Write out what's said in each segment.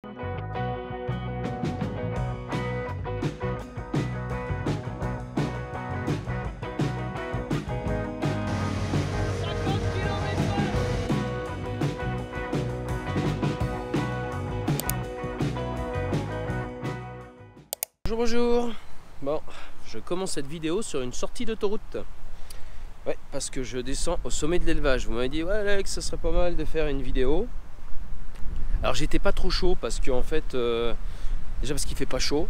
Bonjour. Bon, je commence cette vidéo sur une sortie d'autoroute. Ouais, parce que je descends au sommet de l'élevage. Vous m'avez dit, ouais Alex, ça serait pas mal de faire une vidéo. Alors j'étais pas trop chaud parce qu'en fait, déjà parce qu'il fait pas chaud.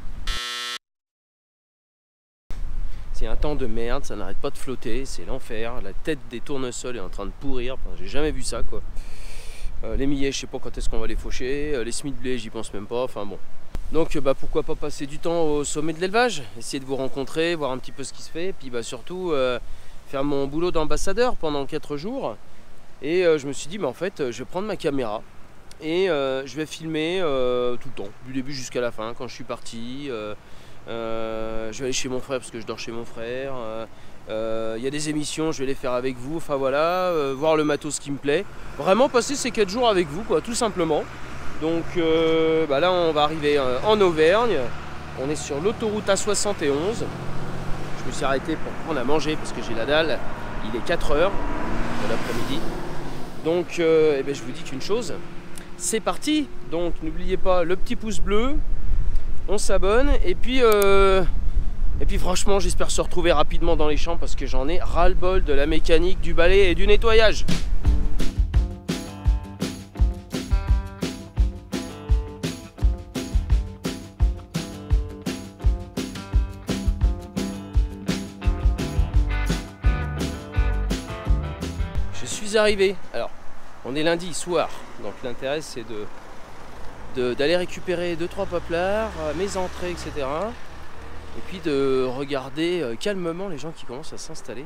C'est un temps de merde, ça n'arrête pas de flotter, c'est l'enfer. La tête des tournesols est en train de pourrir, enfin, j'ai jamais vu ça quoi. Les millets, je sais pas quand est-ce qu'on va les faucher. Les semis de blé, j'y pense même pas, enfin bon. Donc pourquoi pas passer du temps au sommet de l'élevage, essayer de vous rencontrer, voir un petit peu ce qui se fait, et puis surtout faire mon boulot d'ambassadeur pendant 4 jours. Et je me suis dit, mais en fait, je vais prendre ma caméra et je vais filmer tout le temps, du début jusqu'à la fin, quand je suis parti. Je vais aller chez mon frère parce que je dors chez mon frère. Il y a des émissions, je vais les faire avec vous, enfin voilà, voir le matos qui me plaît. Vraiment passer ces 4 jours avec vous, quoi, tout simplement. Donc là on va arriver en Auvergne, on est sur l'autoroute A71. Je me suis arrêté pour prendre à manger parce que j'ai la dalle, il est 4 h de l'après-midi. Donc je vous dis qu'une chose, c'est parti. Donc n'oubliez pas le petit pouce bleu, on s'abonne et puis franchement j'espère se retrouver rapidement dans les champs parce que j'en ai ras-le-bol de la mécanique, du balai et du nettoyage. Arrivé. Alors, on est lundi soir, donc l'intérêt c'est d'aller récupérer 2-3 poplards, mes entrées, etc. Et puis de regarder calmement les gens qui commencent à s'installer.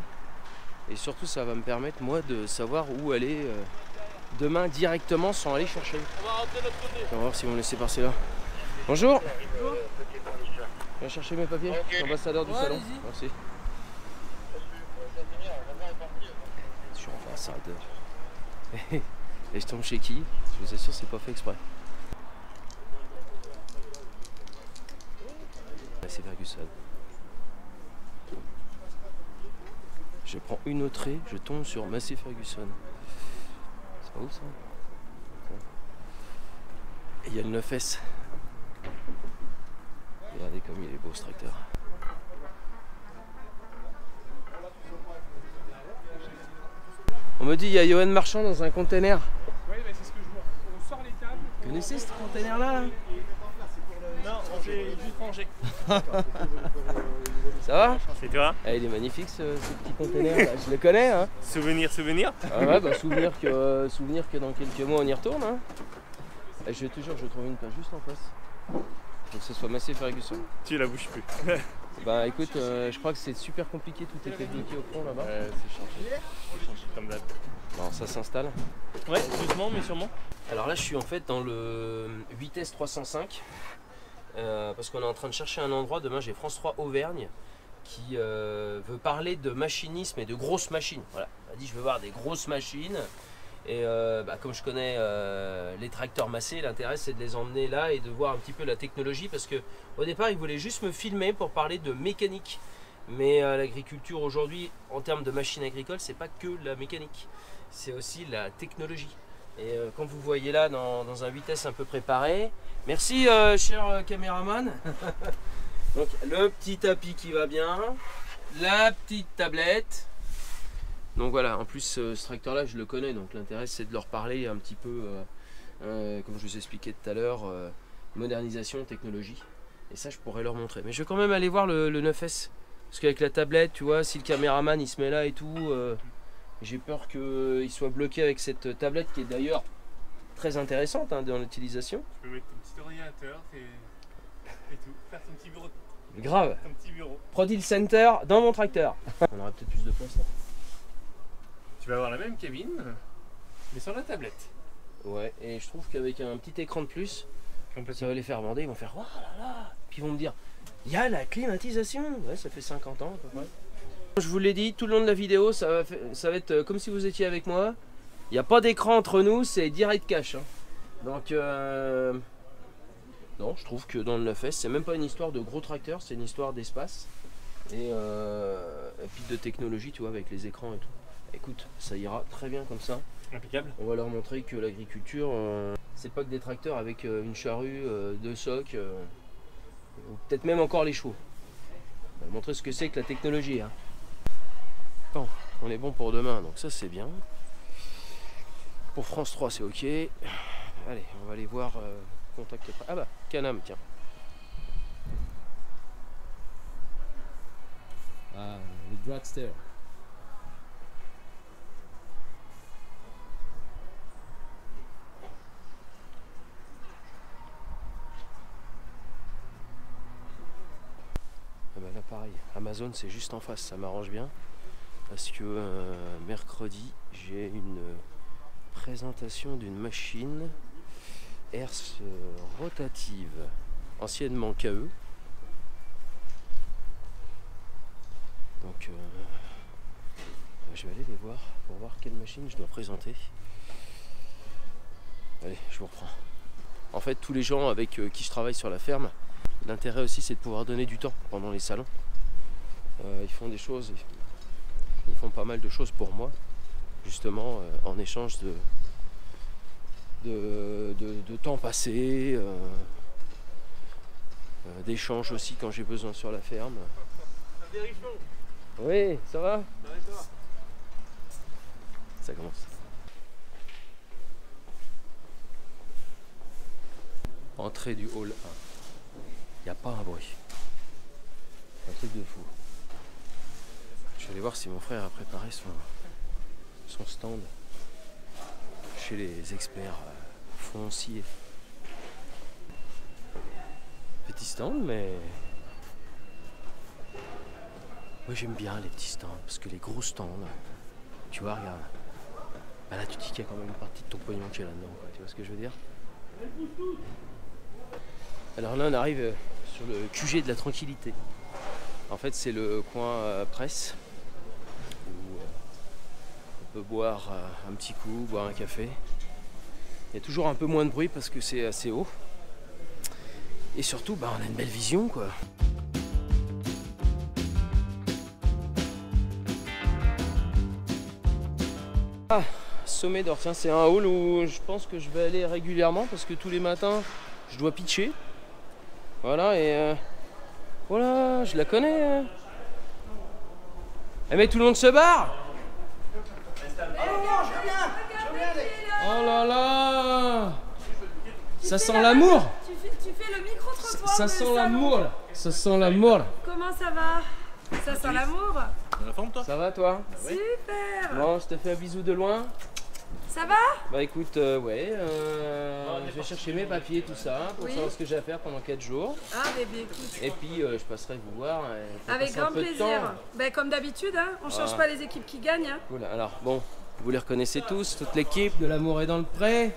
Et surtout, ça va me permettre moi de savoir où aller demain directement sans aller chercher. On va voir si vont me laisser passer là. Bonjour. Je vais chercher mes papiers. Je suis ambassadeur du salon. Merci. Et je tombe chez qui? Je vous assure, c'est pas fait exprès. C'est Ferguson. Je prends une autre et je tombe sur Massey Ferguson. C'est pas où ça? Et il y a le 9S. Regardez comme il est beau ce tracteur. On me dit il y a Johan Marchand dans un container. Oui, c'est ce que je vois. On sort les tables. Vous connaissez ce container là? Non, j'ai juste rangé. Ça va? C'est toi? Ah, il est magnifique ce petit container là. Je le connais hein. Souvenir. Ah ouais, souvenir que dans quelques mois on y retourne hein. Et je te jure, je trouve une place juste en face. Faut que ce soit Massey Ferguson. Tu la bouges plus. Bah écoute, je crois que c'est super compliqué, tout est fait bloqué au fond là-bas. C'est changé comme d'hab. Bon, ça s'installe. Ouais, doucement mais sûrement. Alors là je suis en fait dans le 8S 305 parce qu'on est en train de chercher un endroit. Demain j'ai France 3 Auvergne qui veut parler de machinisme et de grosses machines. Voilà, on a dit je veux voir des grosses machines. Et comme je connais les tracteurs Massey, l'intérêt c'est de les emmener là et de voir un petit peu la technologie parce que au départ ils voulaient juste me filmer pour parler de mécanique. Mais l'agriculture aujourd'hui en termes de machines agricoles c'est pas que la mécanique, c'est aussi la technologie. Et quand vous voyez là dans un vitesse un peu préparé, merci cher caméraman. Donc le petit tapis qui va bien, la petite tablette. Donc voilà, en plus ce tracteur là je le connais, donc l'intérêt c'est de leur parler un petit peu, comme je vous expliquais tout à l'heure, modernisation, technologie. Et ça je pourrais leur montrer. Mais je vais quand même aller voir le 9S. Parce qu'avec la tablette, tu vois, si le caméraman il se met là et tout, j'ai peur qu'il soit bloqué avec cette tablette qui est d'ailleurs très intéressante hein, dans l'utilisation. Tu peux mettre ton petit ordinateur et tout, faire ton petit bureau. Grave. Ton petit bureau. Prodil Center dans mon tracteur. On aurait peut-être plus de place là. Tu vas avoir la même cabine, mais sur la tablette. Ouais, et je trouve qu'avec un petit écran de plus, ça va les faire bander, ils vont faire « Oh là là !» Puis ils vont me dire « Il y a la climatisation !» Ouais, ça fait 50 ans à peu près. Je vous l'ai dit, tout le long de la vidéo, ça va être comme si vous étiez avec moi. Il n'y a pas d'écran entre nous, c'est direct cash. Hein. Donc Non, je trouve que dans le 9S, c'est même pas une histoire de gros tracteur, c'est une histoire d'espace et puis de technologie, tu vois, avec les écrans et tout. Écoute, ça ira très bien comme ça. Impeccable. On va leur montrer que l'agriculture, c'est pas que des tracteurs avec une charrue, deux socs, ou peut-être même encore les chevaux. On va montrer ce que c'est que la technologie. Hein. Bon, on est bon pour demain, donc ça c'est bien. Pour France 3, c'est ok. Allez, on va aller voir contact. Ah bah, Canam, tiens. Ah, le dragster. Ah bah là pareil, Amazon c'est juste en face, ça m'arrange bien. Parce que mercredi, j'ai une présentation d'une machine herse rotative, anciennement KE. Donc je vais aller les voir pour voir quelle machine je dois présenter. Allez, je vous reprends. En fait, tous les gens avec qui je travaille sur la ferme, l'intérêt aussi c'est de pouvoir donner du temps pendant les salons. Ils font des choses, ils font pas mal de choses pour moi, justement en échange de temps passé, d'échanges aussi quand j'ai besoin sur la ferme. Oui, ça va? Ça commence. Entrée du hall 1. Il n'y a pas un bruit. Un truc de fou. Je vais aller voir si mon frère a préparé son stand chez les experts fonciers. Petit stand, mais moi j'aime bien les petits stands parce que les gros stands, tu vois, regarde. Bah là tu te dis qu'il y a quand même une partie de ton pognon qui est là-dedans, quoi. Tu vois ce que je veux dire? Alors là on arrive sur le QG de la tranquillité. En fait c'est le coin presse où on peut boire un petit coup, boire un café. Il y a toujours un peu moins de bruit parce que c'est assez haut. Et surtout bah, on a une belle vision quoi. Ah, Sommet d'Or, tiens c'est un hall où je pense que je vais aller régulièrement parce que tous les matins je dois pitcher. Voilà et voilà, je la connais. Eh mais tout le monde se barre. Oh là là. Ça sent l'amour. Tu fais le micro-trottoir. Ça sent l'amour là. Ça sent l'amour là. Comment ça va? Ça sent l'amour? Dans la forme toi? Ça va toi? Super. Bon, je te fais un bisou de loin. Ça va? Bah écoute, ouais, je vais chercher mes papiers, tout ça, pour savoir ce que j'ai à faire pendant 4 jours. Ah bébé, écoute. Et puis je passerai vous voir. Avec grand plaisir. Ben, comme d'habitude, hein, on change pas les équipes qui gagnent. Hein. Cool. Alors bon, vous les reconnaissez tous, toute l'équipe de l'amour est dans le pré.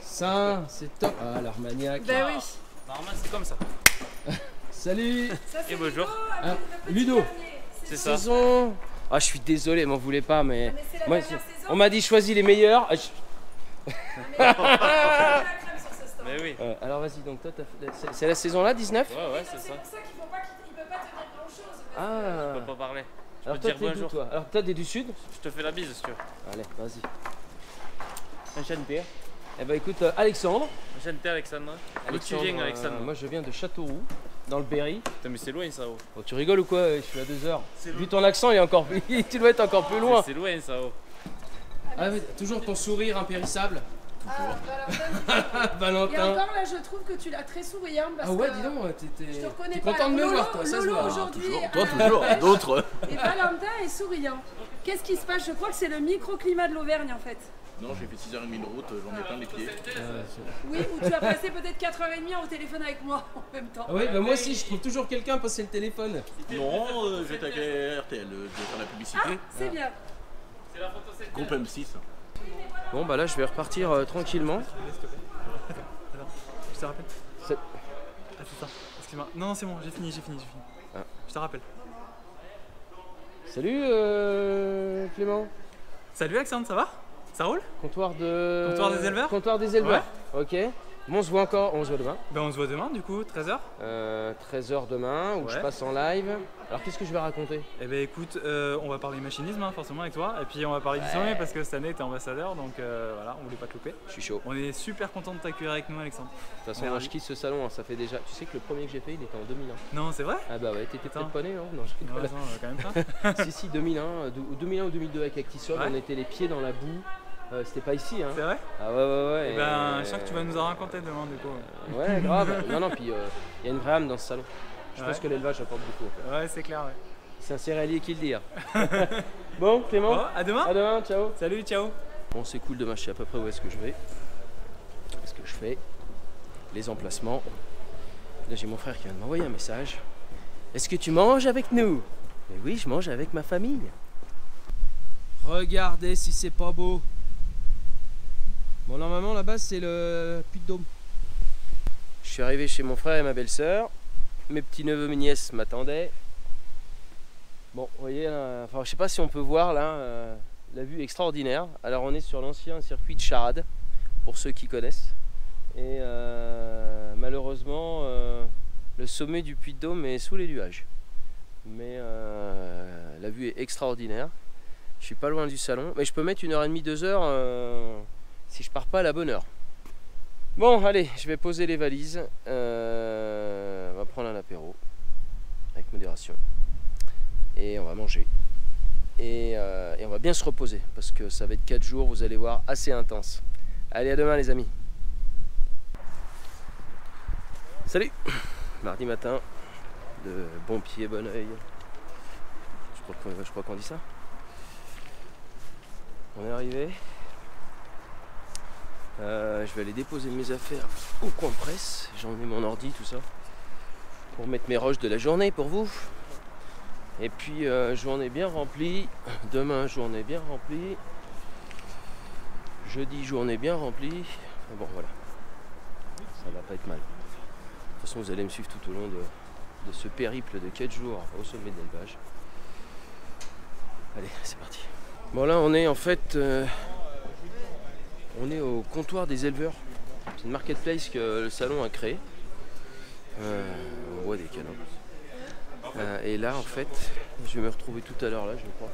Ça, c'est top. Ah, l'Armagnac. Ben oui. Normalement c'est comme ça. Salut. Ça, c'est Et bonjour. Ludo. Ludo. C'est ça. Saison. Ah, je suis désolé, m'en voulez pas, mais Mais c'est la moi, dernière saison. on m'a dit choisis les meilleurs. Ah, La crème sur ce stand. Mais oui. alors vas-y, donc toi, c'est la saison là, 19? Ouais, Mais c'est c'est ça. pour ça qu'il peut pas tenir grand chose. Ah. Je peux pas parler. Je Alors peux toi, te t'es dire d'où bonjour. toi? Alors toi, t'es du sud? Je te fais la bise si tu veux. Allez, vas-y. Enchanté. Eh ben écoute, Alexandre. Enchanté Alexandre. D'où tu viens Alexandre? Moi je viens de Châteauroux, dans le Berry. Putain mais c'est loin ça oh. Oh, tu rigoles ou quoi? Je suis à 2 heures. Vu ton accent, il est encore plus... tu dois être encore plus loin. C'est loin ça oh. Ah, mais toujours ton sourire impérissable. Ah, Valentin. Et Valentin. encore là, je trouve que tu l'as très souriant. Parce Ah ouais, que dis donc, je te reconnais t'es pas. content de me Lolo, voir, toi, ça se Lolo voit. aujourd'hui. Toi toujours, d'autres. Et Valentin est souriant. Qu'est-ce qui se passe? Je crois que c'est le microclimat de l'Auvergne en fait. Non, j'ai fait 6h30 de route, j'en ai plein les pieds. Oui, où tu as passé peut-être 4h30 au téléphone avec moi en même temps. Ah oui, bah moi aussi, je trouve toujours quelqu'un passer le téléphone. Non, j'étais avec RTL, je vais faire la publicité. Ah, c'est bien. Groupe M6. Bon, bah là, je vais repartir tranquillement. Je te rappelle. C'est- Ah c'est ça. Excuse-moi. Non, non c'est bon, j'ai fini. Ah. Je te rappelle. Salut Clément. Salut Alexandre, ça va? Ça roule? Comptoir de... Comptoir des éleveurs? Comptoir des éleveurs. Ok. Bon, on se voit encore, on se voit demain. Ben on se voit demain du coup, 13h. 13h demain, où Ouais. je passe en live. Alors qu'est-ce que je vais raconter? Eh ben écoute, on va parler machinisme hein, forcément avec toi. Et puis on va parler du sommet parce que cette année t'es ambassadeur. Donc voilà, on voulait pas te louper. Je suis chaud. On est super content de t'accueillir avec nous Alexandre. De toute façon, Ouais, moi oui. je quitte ce salon, hein, ça fait déjà. Tu sais que le premier que j'ai fait, il était en 2001. Non c'est vrai? Ah bah ouais, t'étais Attends. peut-être pas né, non? Non, je Non, rigole. attends, quand même pas. Si, 2001, ou 2001 ou 2002 avec Actisol, Ouais. on était les pieds dans la boue. C'était pas ici, hein. C'est vrai? Ah ouais. Eh ben je sens que tu vas nous en raconter demain du coup. Ouais, grave. Non, puis il y a une vraie âme dans ce salon. Je pense Ouais. que l'élevage apporte beaucoup. En fait. Ouais c'est clair ouais. C'est un céréalier qui le dit. Hein. Bon, Clément, Bon, à demain. à demain, ciao. Salut, ciao. Bon, c'est cool, demain je sais à peu près où est-ce que je vais. Ce que je fais, les emplacements. Là, j'ai mon frère qui vient de m'envoyer un message. Est-ce que tu manges avec nous? Mais oui, je mange avec ma famille. Regardez si c'est pas beau. Bon, normalement, là-bas, c'est le Puy-de-Dôme. Je suis arrivé chez mon frère et ma belle-sœur. Mes petits-neveux, mes nièces m'attendaient. Bon, vous voyez, là, enfin, je sais pas si on peut voir là, la vue extraordinaire. Alors, on est sur l'ancien circuit de Charade, pour ceux qui connaissent. Et malheureusement, le sommet du Puy-de-Dôme est sous les nuages. Mais la vue est extraordinaire. Je suis pas loin du salon, mais je peux mettre 1h30, 2h si je pars pas à la bonne heure. Bon, allez, je vais poser les valises. On va prendre un apéro avec modération. Et on va manger. Et on va bien se reposer parce que ça va être 4 jours, vous allez voir, assez intense. Allez, à demain les amis. Salut. Mardi matin, de bon pied, bon oeil. Je crois qu'on dit ça. On est arrivé. Je vais aller déposer mes affaires au coin presse. J'ai emmené mon ordi, tout ça, pour mettre mes rushs de la journée pour vous. Et puis journée bien remplie. Demain journée bien remplie. Jeudi journée bien remplie. Enfin, bon voilà. Ça va pas être mal. De toute façon vous allez me suivre tout au long de ce périple de 4 jours au sommet de l'élevage. Allez, c'est parti. Bon là on est en fait on est au comptoir des éleveurs. C'est une marketplace que le salon a créée. On voit des canons. Et là en fait, je vais me retrouver tout à l'heure là je crois,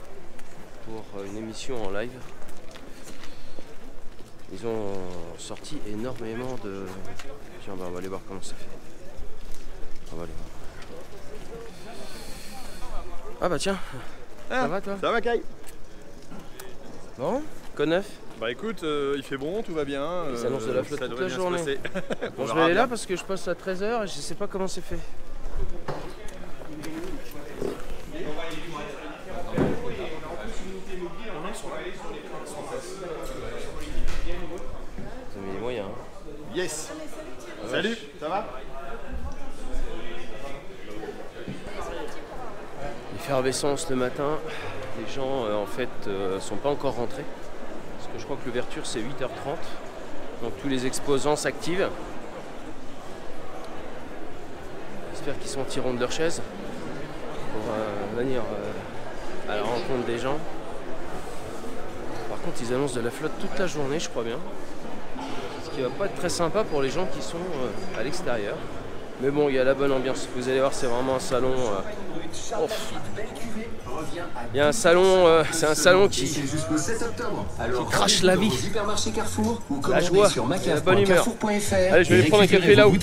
pour une émission en live. Ils ont sorti énormément de... Tiens, bah, on va aller voir comment ça fait. On va aller voir. Ah bah tiens, ça va toi? Ça va, Kai? Bon, quoi de neuf? Bah écoute, il fait bon, tout va bien. Il s'annonce de la flotte ça toute devrait la bien se journée. passer. Bon, On je vais verra aller là bien. parce que je passe à 13h et je sais pas comment c'est fait. Vous avez les moyens. Hein. Yes. Ah, Salut, vache. ça va? Effervescence le matin. Les gens en fait sont pas encore rentrés. Parce que je crois que l'ouverture c'est 8h30. Donc tous les exposants s'activent. J'espère qu'ils sortiront de leur chaise pour venir à la rencontre des gens. Par contre ils annoncent de la flotte toute la journée je crois bien. Ce qui va pas être très sympa pour les gens qui sont à l'extérieur. Mais bon il y a la bonne ambiance. Vous allez voir c'est vraiment un salon... Il y a un salon, c'est un salon qui crache la vie, la joie, la bonne humeur. Allez, je vais aller prendre un café là-haut.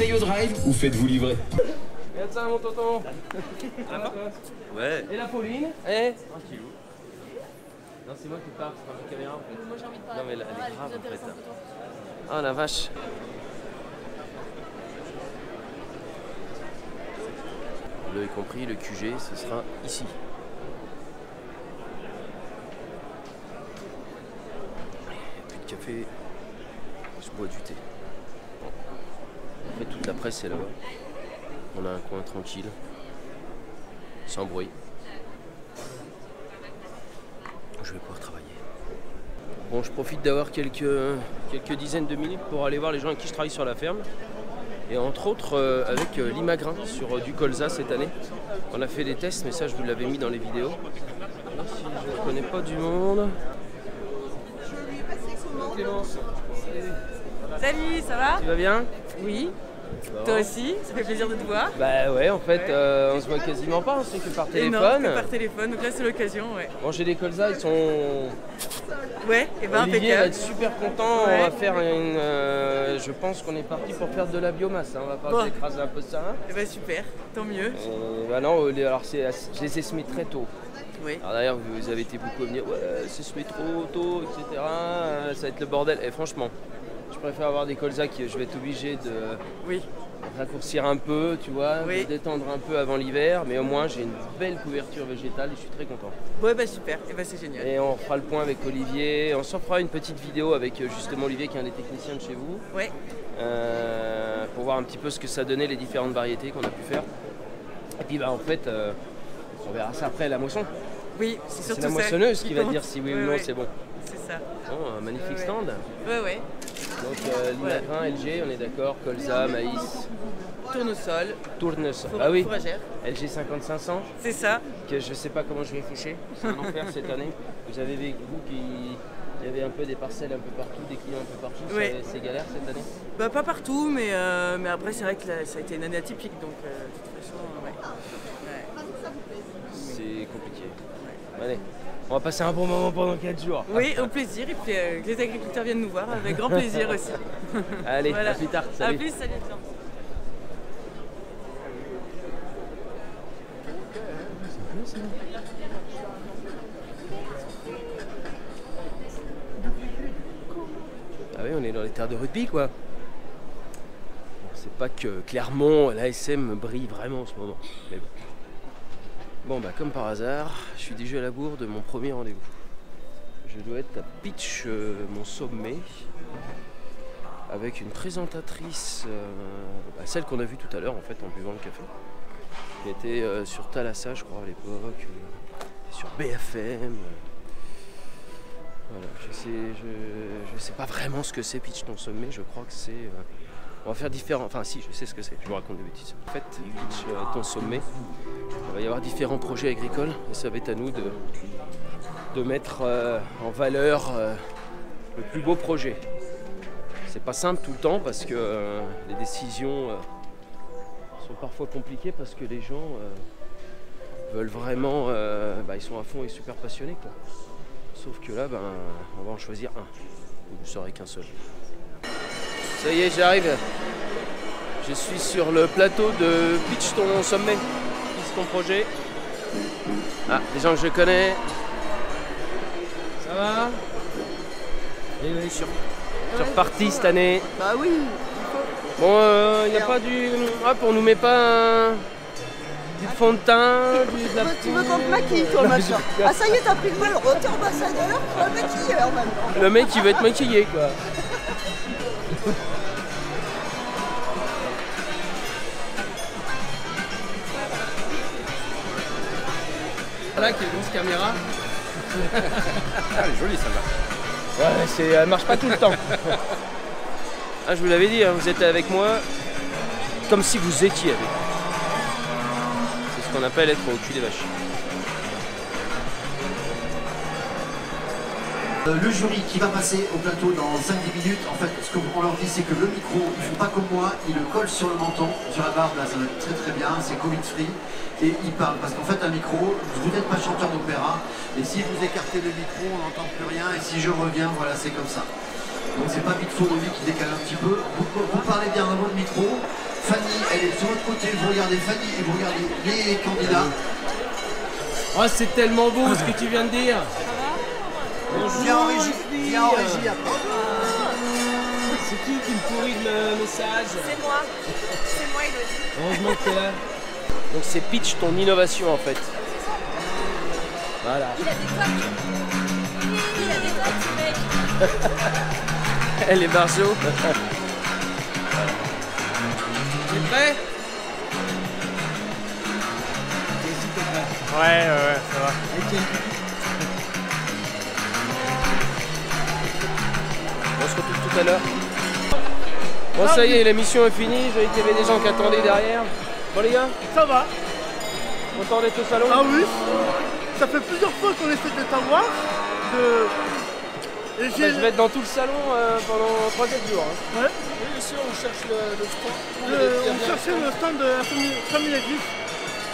Ou faites-vous livrer. Regarde ça, mon tonton. Ouais. Et la Pauline. Eh, tranquillou. Non, c'est moi qui parle, c'est pas ma caméra en fait. Moi j'ai envie de parler. Non, mais elle est Elle grave plus en fait. intéressante que toi. Ah la vache. Vous l'avez compris, le QG, ce sera ici. Plus de café, je bois du thé. Bon. En fait, toute la presse est là-bas. On a un coin tranquille, sans bruit. Je vais pouvoir travailler. Bon, je profite d'avoir quelques dizaines de minutes pour aller voir les gens avec qui je travaille sur la ferme. Et entre autres avec l'Imagrin sur du colza cette année. On a fait des tests, mais ça je vous l'avais mis dans les vidéos. Là, si je ne connais pas du monde. Clémence. Salut, ça va? Tu vas bien? Oui. Bon. Toi aussi, ça fait plaisir de te voir. Bah ouais, en fait, on se voit quasiment pas, on se fait que par téléphone. Et non, que par téléphone, donc là c'est l'occasion, ouais. Bon, j'ai des colzas, ils sont... Ouais, et ben Olivier va impeccable. être super content, Ouais. on va faire une... je pense qu'on est parti pour faire de la biomasse, hein. On va pas Bon. s'écraser un peu ça. Et ben super, tant mieux. Bah non, alors je les ai semés très tôt. Oui. Alors d'ailleurs, vous avez été beaucoup à me dire, ouais, c'est semé trop tôt, etc. Ça va être le bordel. Et franchement, je préfère avoir des colzas que je vais être obligé de Oui. raccourcir un peu, tu vois, Oui. de détendre un peu avant l'hiver. Mais au moins, j'ai une belle couverture végétale et je suis très content. Ouais, bah super, et ben c'est génial. Et on fera le point avec Olivier. On s'en fera une petite vidéo avec justement Olivier, qui est un des techniciens de chez vous. Ouais. Pour voir un petit peu ce que ça donnait, les différentes variétés qu'on a pu faire. Et puis bah en fait, on verra ça après la moisson. Oui, c'est surtout C'est la ça moissonneuse qui va compte. dire si oui Ouais, ou non ouais. c'est bon. C'est ça. Bon, un magnifique Ouais, ouais. stand. Ouais, ouais. Donc Linagrin, LG, on est d'accord, colza, maïs, Tournesol, tournesol. Ah oui, fourragère. LG 5500, C'est ça. que je sais pas comment je vais foucher. C'est un enfer cette année. Vous avez vu qui avait un peu des parcelles un peu partout, des clients un peu partout. Ouais. C'est galère cette année. Bah pas partout, mais après c'est vrai que là, ça a été une année atypique, donc de toute façon, ouais. C'est compliqué. Allez, on va passer un bon moment pendant 4 jours. Oui, au plaisir, et puis que les agriculteurs viennent nous voir, avec grand plaisir aussi. Allez, Voilà. à plus tard. À Salut. plus, salut. Jean. Ah oui, on est dans les terres de rugby, quoi. C'est pas que Clermont, l'ASM brille vraiment en ce moment. Mais bon. Bon, bah comme par hasard, je suis déjà à la bourre de mon premier rendez-vous. Je dois être à Pitch, mon sommet, avec une présentatrice, celle qu'on a vue tout à l'heure en fait en buvant le café, qui était sur Thalassa, je crois, à l'époque, sur BFM. Voilà, je sais pas vraiment ce que c'est Pitch ton sommet, je crois que c'est... on va faire différents... Enfin si, je sais ce que c'est, je vous raconte des bêtises. En fait, Pitch ton sommet, il va y avoir différents projets agricoles et ça va être à nous de mettre en valeur le plus beau projet. C'est pas simple tout le temps parce que les décisions sont parfois compliquées parce que les gens veulent vraiment... ils sont à fond et super passionnés, quoi. Sauf que là, on va en choisir un. Vous ne saurez qu'un seul. Ça y est, j'arrive. Je suis sur le plateau de Pitch ton sommet. Pitch ton projet. Ah, des gens que je connais. Ça va? Et oui, je suis reparti cette année. Bah oui. Bon, il n'y a pas du... Hop, on nous met pas du fond de teint, de la Tu veux qu'on te maquille, toi, machin. Ah, ça y est, t'as pris le numéro, t'es ambassadeur, tu vas maquilleur maintenant. Le mec, il veut être maquillé, quoi. Voilà, quelle grosse caméra. Ah, elle est jolie celle-là. Ouais, elle marche pas tout le temps. Ah, je vous l'avais dit, hein, vous êtes avec moi comme si vous étiez avec moi. C'est ce qu'on appelle être au cul des vaches. Le jury qui va passer au plateau dans 5-10 minutes, en fait, ce qu'on leur dit, c'est que le micro, ils ne font pas comme moi, ils le collent sur le menton, sur la barbe, là, ça va être très très bien, c'est Covid-free, et ils parlent, parce qu'en fait, un micro, vous n'êtes pas chanteur d'opéra, et si vous écartez le micro, on n'entend plus rien, et si je reviens, voilà, c'est comme ça. Donc c'est pas vite faux de lui qui décale un petit peu, vous parlez bien dans votre micro, Fanny, elle est sur votre côté, vous regardez Fanny, et vous regardez les candidats. Oh, c'est tellement beau ce que tu viens de dire. Bonjour, Viens en régie, viens en régie après. C'est qui me pourrit le message? C'est moi, Elodie. Heureusement que t'es là. Donc c'est Pitch ton innovation en fait. Voilà. Il a des tocs. Il a des tocs, ce mec. Elle est barjo. T'es prêt? Ouais, ça va. On se retrouve tout à l'heure. Bon, ça y est, la mission est finie. Je voyais qu'il y avait des gens qui attendaient derrière. Bon, les gars, Ça va. content d'être au salon? Ah oui. Ça fait plusieurs fois qu'on essaie de t'avoir, Et je vais être dans tout le salon pendant 3-4 jours. Hein. Ouais. Oui, ici on cherche le stand. On cherchait le stand de Famille Glitch.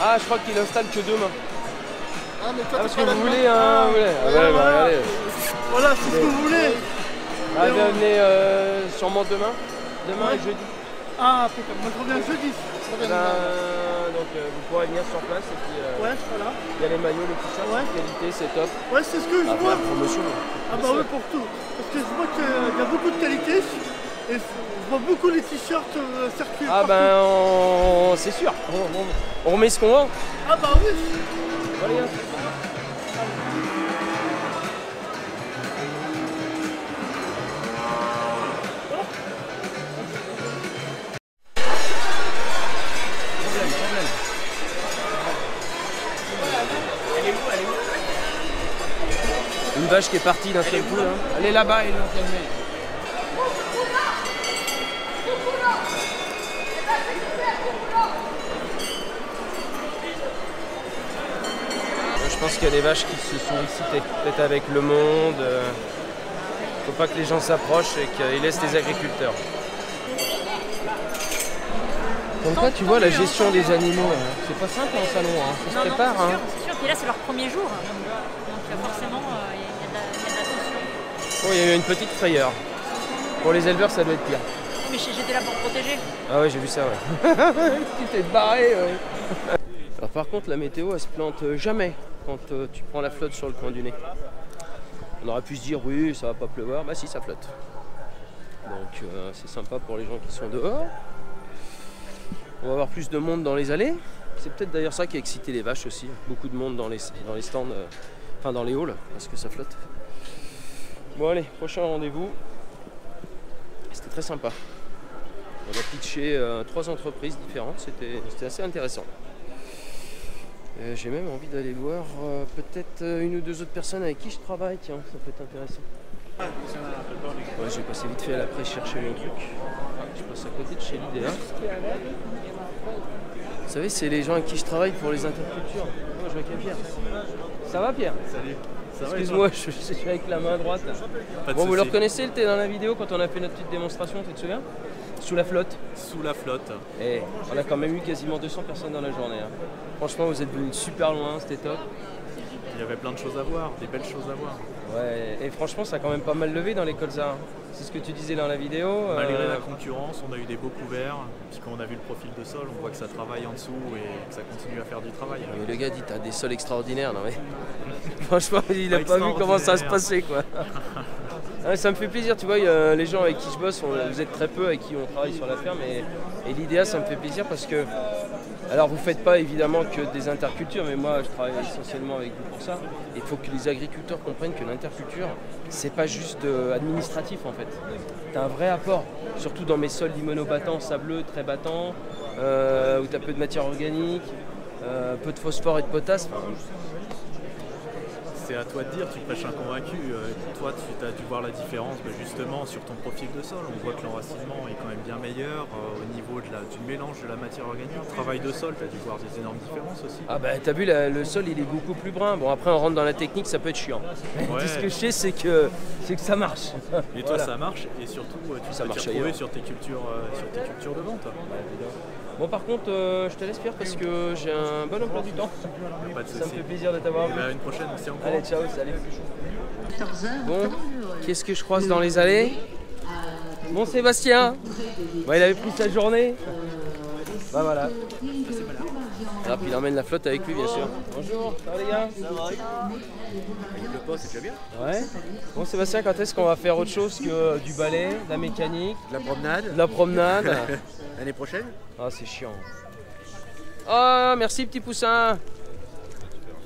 Ah, je crois qu'il installe que demain. Ah, mais toi, parce que vous voulez un... Voilà, voilà c'est ce que vous voulez. Ah, venez sûrement demain. Demain et jeudi. Ah, putain, moi je reviens jeudi. Donc vous pourrez venir sur place et puis ouais, voilà. Il y a les maillots, les t-shirts, qualité, c'est top. Ouais, c'est ce que je vois. La promotion. Ah bah oui, pour tout. Parce que je vois qu'il y a beaucoup de qualité et je vois beaucoup les t-shirts circuler. Ah ben c'est sûr, on remet ce qu'on vend. Ah bah oui. Allez, hein. Une vache qui est partie d'un seul coup. Elle est là-bas, ils l'ont calmée. Je pense qu'il y a des vaches qui se sont excitées, peut-être avec le monde. Faut pas que les gens s'approchent et qu'ils laissent les agriculteurs. Comme quoi, tu vois, la gestion des animaux, c'est pas simple en salon, ça se prépare. C'est sûr, puis là c'est leur premier jour, donc forcément il y a de la tension. Oh, il y a eu une petite frayeur. Pour les éleveurs, ça doit être pire. Mais j'étais là pour protéger. Ah ouais, j'ai vu ça, ouais. Tu t'es barré, ouais. Alors par contre, la météo, elle se plante jamais quand tu prends la flotte sur le coin du nez. On aurait pu se dire, oui, ça va pas pleuvoir. Bah si, ça flotte. Donc c'est sympa pour les gens qui sont dehors. On va avoir plus de monde dans les allées. C'est peut-être d'ailleurs ça qui a excité les vaches aussi. Beaucoup de monde dans les stands, enfin dans les halls, parce que ça flotte. Bon allez, prochain rendez-vous. C'était très sympa. On a pitché 3 entreprises différentes, c'était assez intéressant. J'ai même envie d'aller voir peut-être une ou deux autres personnes avec qui je travaille, tiens, ça peut être intéressant. Ouais, je vais passer vite fait à l'après chercher mon truc. Je passe à côté de chez l'IDEA. Vous savez, c'est les gens avec qui je travaille pour les intercultures. Moi, je vois qu'il y a Pierre. Ça va, Pierre? Salut. Excuse-moi, je suis avec la main droite. Bon, vous le reconnaissez, t'es dans la vidéo quand on a fait notre petite démonstration, tu te souviens? Sous la flotte. Sous la flotte. Et on a quand même eu quasiment 200 personnes dans la journée. Franchement, vous êtes venus super loin, c'était top. Il y avait plein de choses à voir, des belles choses à voir. Ouais, et franchement, ça a quand même pas mal levé dans les colzas. C'est ce que tu disais dans la vidéo. Malgré la concurrence, on a eu des beaux couverts. Puis quand on a vu le profil de sol, on voit que ça travaille en dessous et que ça continue à faire du travail. Mais le gars dit, t'as des sols extraordinaires, non mais... Franchement, il a pas vu comment ça se passait, quoi. Ah, ça me fait plaisir, tu vois, les gens avec qui je bosse, vous êtes très peu avec qui on travaille sur la ferme. Et l'IDEA, ça me fait plaisir parce que... Alors vous ne faites pas évidemment que des intercultures, mais moi je travaille essentiellement avec vous pour ça. Il faut que les agriculteurs comprennent que l'interculture, c'est pas juste administratif en fait. Tu as un vrai apport, surtout dans mes sols limono-battants, sableux, très battants, où tu as peu de matière organique, peu de phosphore et de potasse. C'est à toi de dire, tu prêches un convaincu. Toi, tu as dû voir la différence justement sur ton profil de sol. On voit que l'enracinement est quand même bien meilleur au niveau du mélange de la matière organique. Travail de sol, tu as dû voir des énormes différences aussi. Ah bah t'as vu, le sol il est beaucoup plus brun. Bon après on rentre dans la technique, ça peut être chiant. Ouais. Tout ce que je sais c'est que ça marche. Et toi ça marche et surtout tu peux t'y retrouver sur tes cultures de vente. Bon par contre je te laisse Pierre parce que j'ai un bon emploi du temps. Pas de soucis. Ça me fait plaisir de t'avoir vu. Une prochaine, merci encore. Allez ciao, salut. Bon, qu'est-ce que je croise dans les allées? Bon Sébastien, bah, il avait pris sa journée. Bah voilà. Ah, puis il emmène la flotte avec lui bien sûr. Bonjour, ça va les gars? Ça va. Il pleut pas, c'est déjà bien. Ouais. Bon Sébastien, quand est-ce qu'on va faire autre chose que du balai, de la mécanique? De la promenade. De la promenade. L'année prochaine? Ah c'est chiant. Oh merci petit poussin.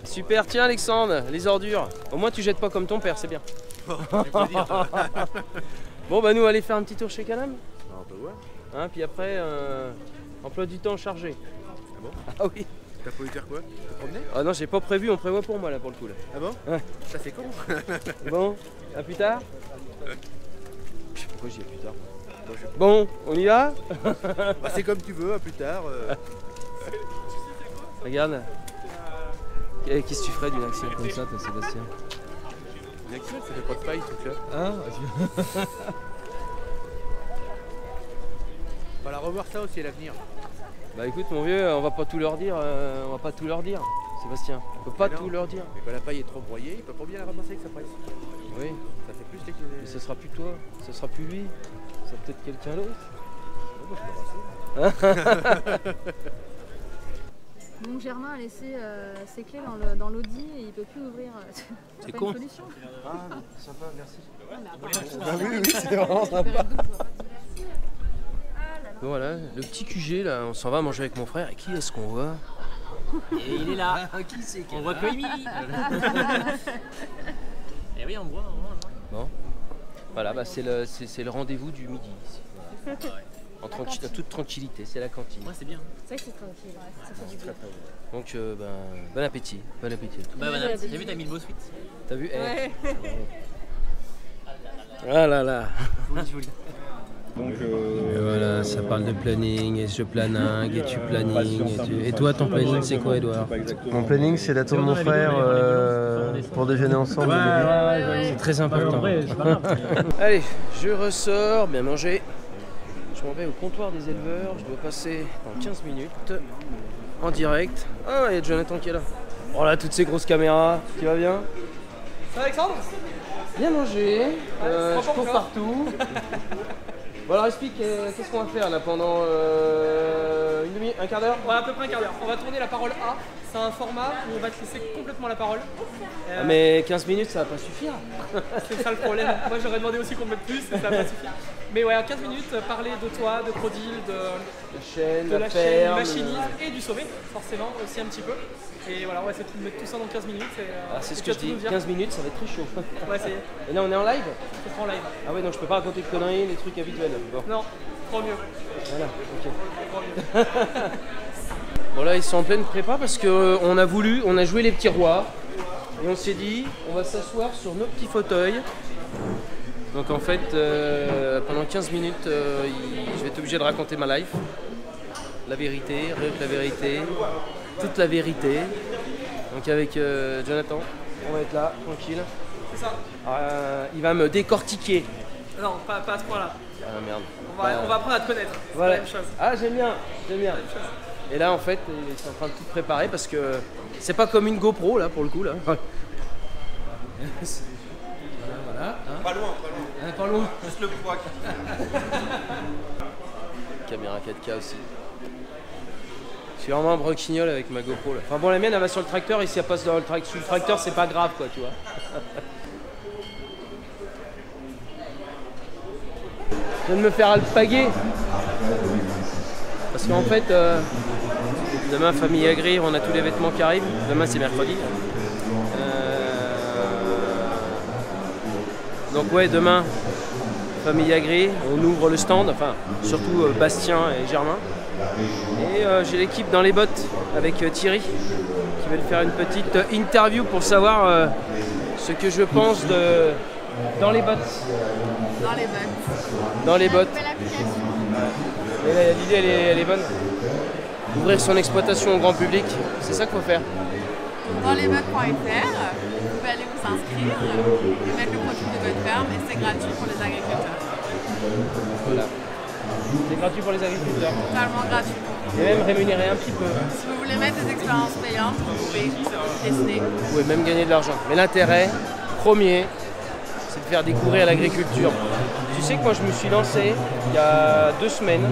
Super, tiens Alexandre, les ordures. Au moins tu jettes pas comme ton père, c'est bien. Bon bah nous allez faire un petit tour chez Canam. On peut voir. Hein, puis après, emploi du temps chargé. Ah bon? Ah oui. T'as prévu faire quoi? Te promener? Ah non, j'ai pas prévu, on prévoit pour moi là pour le coup là. Ah bon? Ouais. Ça c'est con. Bon, à plus tard. Je sais pourquoi j'y ai plus tard. Bon, on y va? Bah, c'est comme tu veux, à plus tard. Regarde. Qu'est-ce que tu ferais d'une action comme ça, toi, Sébastien? Naturel, ça fait pas de paille tout là. Hein? On va la revoir ça aussi à l'avenir. Bah écoute mon vieux, on va pas tout leur dire, Sébastien. On peut pas tout leur dire. Mais quand la paille est trop broyée, il peut pas bien la ramasser avec sa paille. Oui. Ça fait plus les... Mais ce sera plus toi, ce sera plus lui, ça sera peut-être quelqu'un d'autre. Mon Germain a laissé ses clés dans l'Audi et il peut plus ouvrir. C'est con. Une solution. Ah, sympa, merci. oui, c'est vraiment sympa. Bon, voilà, le petit QG là, on s'en va manger avec mon frère. Et qui est-ce qu'on voit? Et il est là. Qui c'est? On voit que Émilie. Et oui, on voit. Bon, voilà, bah, c'est le rendez-vous du midi ici. En toute tranquillité, c'est la cantine. Ouais, c'est bien. C'est vrai que c'est tranquille, ça fait du bien. Donc, bon appétit. Bon appétit. Bah, bon appétit. J'ai vu, t'as mis le beau sweat. T'as vu? Ouais. Ah là là. Joli. Donc, et voilà, ça parle de planning, et je planingue, et tu planning. Et toi, ton planning, c'est quoi, Edouard? Mon planning, c'est l'attendre mon frère pour déjeuner ensemble. C'est très important. Allez, je ressors, bien manger. Je m'en vais au comptoir des éleveurs. Je dois passer dans 15 minutes en direct. Ah, il y a Jonathan qui est là. Oh là, toutes ces grosses caméras. Tu vas bien? Ça va, Alexandre? Bien mangé. Je cours partout. Bon alors explique, qu'est-ce qu'on va faire là pendant un quart d'heure? Ouais, à peu près un quart d'heure. On va tourner la parole A. C'est un format où on va te laisser complètement la parole. Ah, mais 15 minutes ça va pas suffire. C'est ça le problème. Moi j'aurais demandé aussi qu'on mette plus, mais ça va pas suffire. Mais ouais, en 15 minutes, parler de toi, de Crodil, de la chaîne, du machinisme et du sommet, forcément aussi un petit peu. Et voilà, on va essayer de mettre tout ça dans 15 minutes. C'est ce que je dis, 15 minutes ça va être très chaud. Ouais, c'est... Et là on est en live? On sera en live. Ah ouais, donc je peux pas raconter de conneries, les trucs habituels. Bon. Non, trop mieux. Voilà, ok. Trop mieux. Bon là ils sont en pleine prépa parce qu'on a joué les petits rois. Et on s'est dit, on va s'asseoir sur nos petits fauteuils. Donc en fait, pendant 15 minutes, je vais être obligé de raconter ma life. La vérité, rien que la vérité, toute la vérité. Donc avec Jonathan, on va être là, tranquille. C'est ça. Il va me décortiquer. Non, pas à ce point-là. Ah merde. On va apprendre à te connaître. Voilà. C'est la même chose. Ah j'aime bien. Et là en fait, ils sont en train de tout préparer parce que c'est pas comme une GoPro là pour le coup là. Voilà. Hein. Pas loin. Pas loin. Juste le poids. Caméra 4K aussi. Je suis vraiment un broquignol avec ma GoPro là. Enfin bon, la mienne elle va sur le tracteur et si elle passe dans sous le tracteur c'est pas grave quoi, tu vois. Je viens de me faire alpaguer. Parce qu'en fait, demain famille Agri, on a tous les vêtements qui arrivent. Demain c'est mercredi. Donc ouais, demain, famille Agri, on ouvre le stand, enfin surtout Bastien et Germain. Et j'ai l'équipe dans les bottes avec Thierry qui va faire une petite interview pour savoir ce que je pense de dans les bottes. Dans les bottes. Et l'idée elle est bonne. Ouvrir son exploitation au grand public, c'est ça qu'il faut faire. Dans lesbottes.fr, vous pouvez aller vous inscrire et mettre le profil de votre ferme et c'est gratuit pour les agriculteurs. Voilà. C'est gratuit pour les agriculteurs. Totalement gratuit. Et même rémunéré un petit peu. Si vous voulez mettre des expériences payantes, vous pouvez tester. Vous pouvez même gagner de l'argent. Mais l'intérêt premier, c'est de faire découvrir l'agriculture. Tu sais que moi je me suis lancé il y a 2 semaines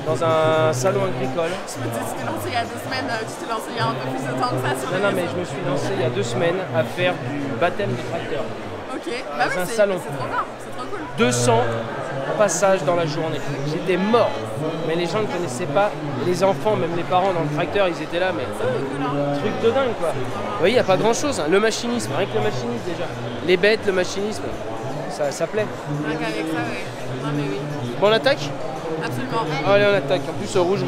dans un salon agricole. Je me dis, tu t'es lancé il y a 2 semaines, tu t'es lancé il y a un peu plus de temps que ça sur les Non, mais je me suis lancé il y a 2 semaines à faire du baptême de tracteur. Ok, bah oui, un salon. C'est trop bien, c'est trop cool. 200 passages dans la journée. J'étais mort. Mais les gens ne connaissaient pas. Les enfants, même les parents dans le tracteur, ils étaient là, mais truc de dingue quoi. Vous voyez, il n'y a pas grand chose. Hein. Le machinisme, rien que le machinisme déjà. Les bêtes, le machinisme, ça plaît. Rien qu'avec ça, oui. Non, mais oui. Bon, on attaque? Absolument. Allez, on attaque. En plus, rouge.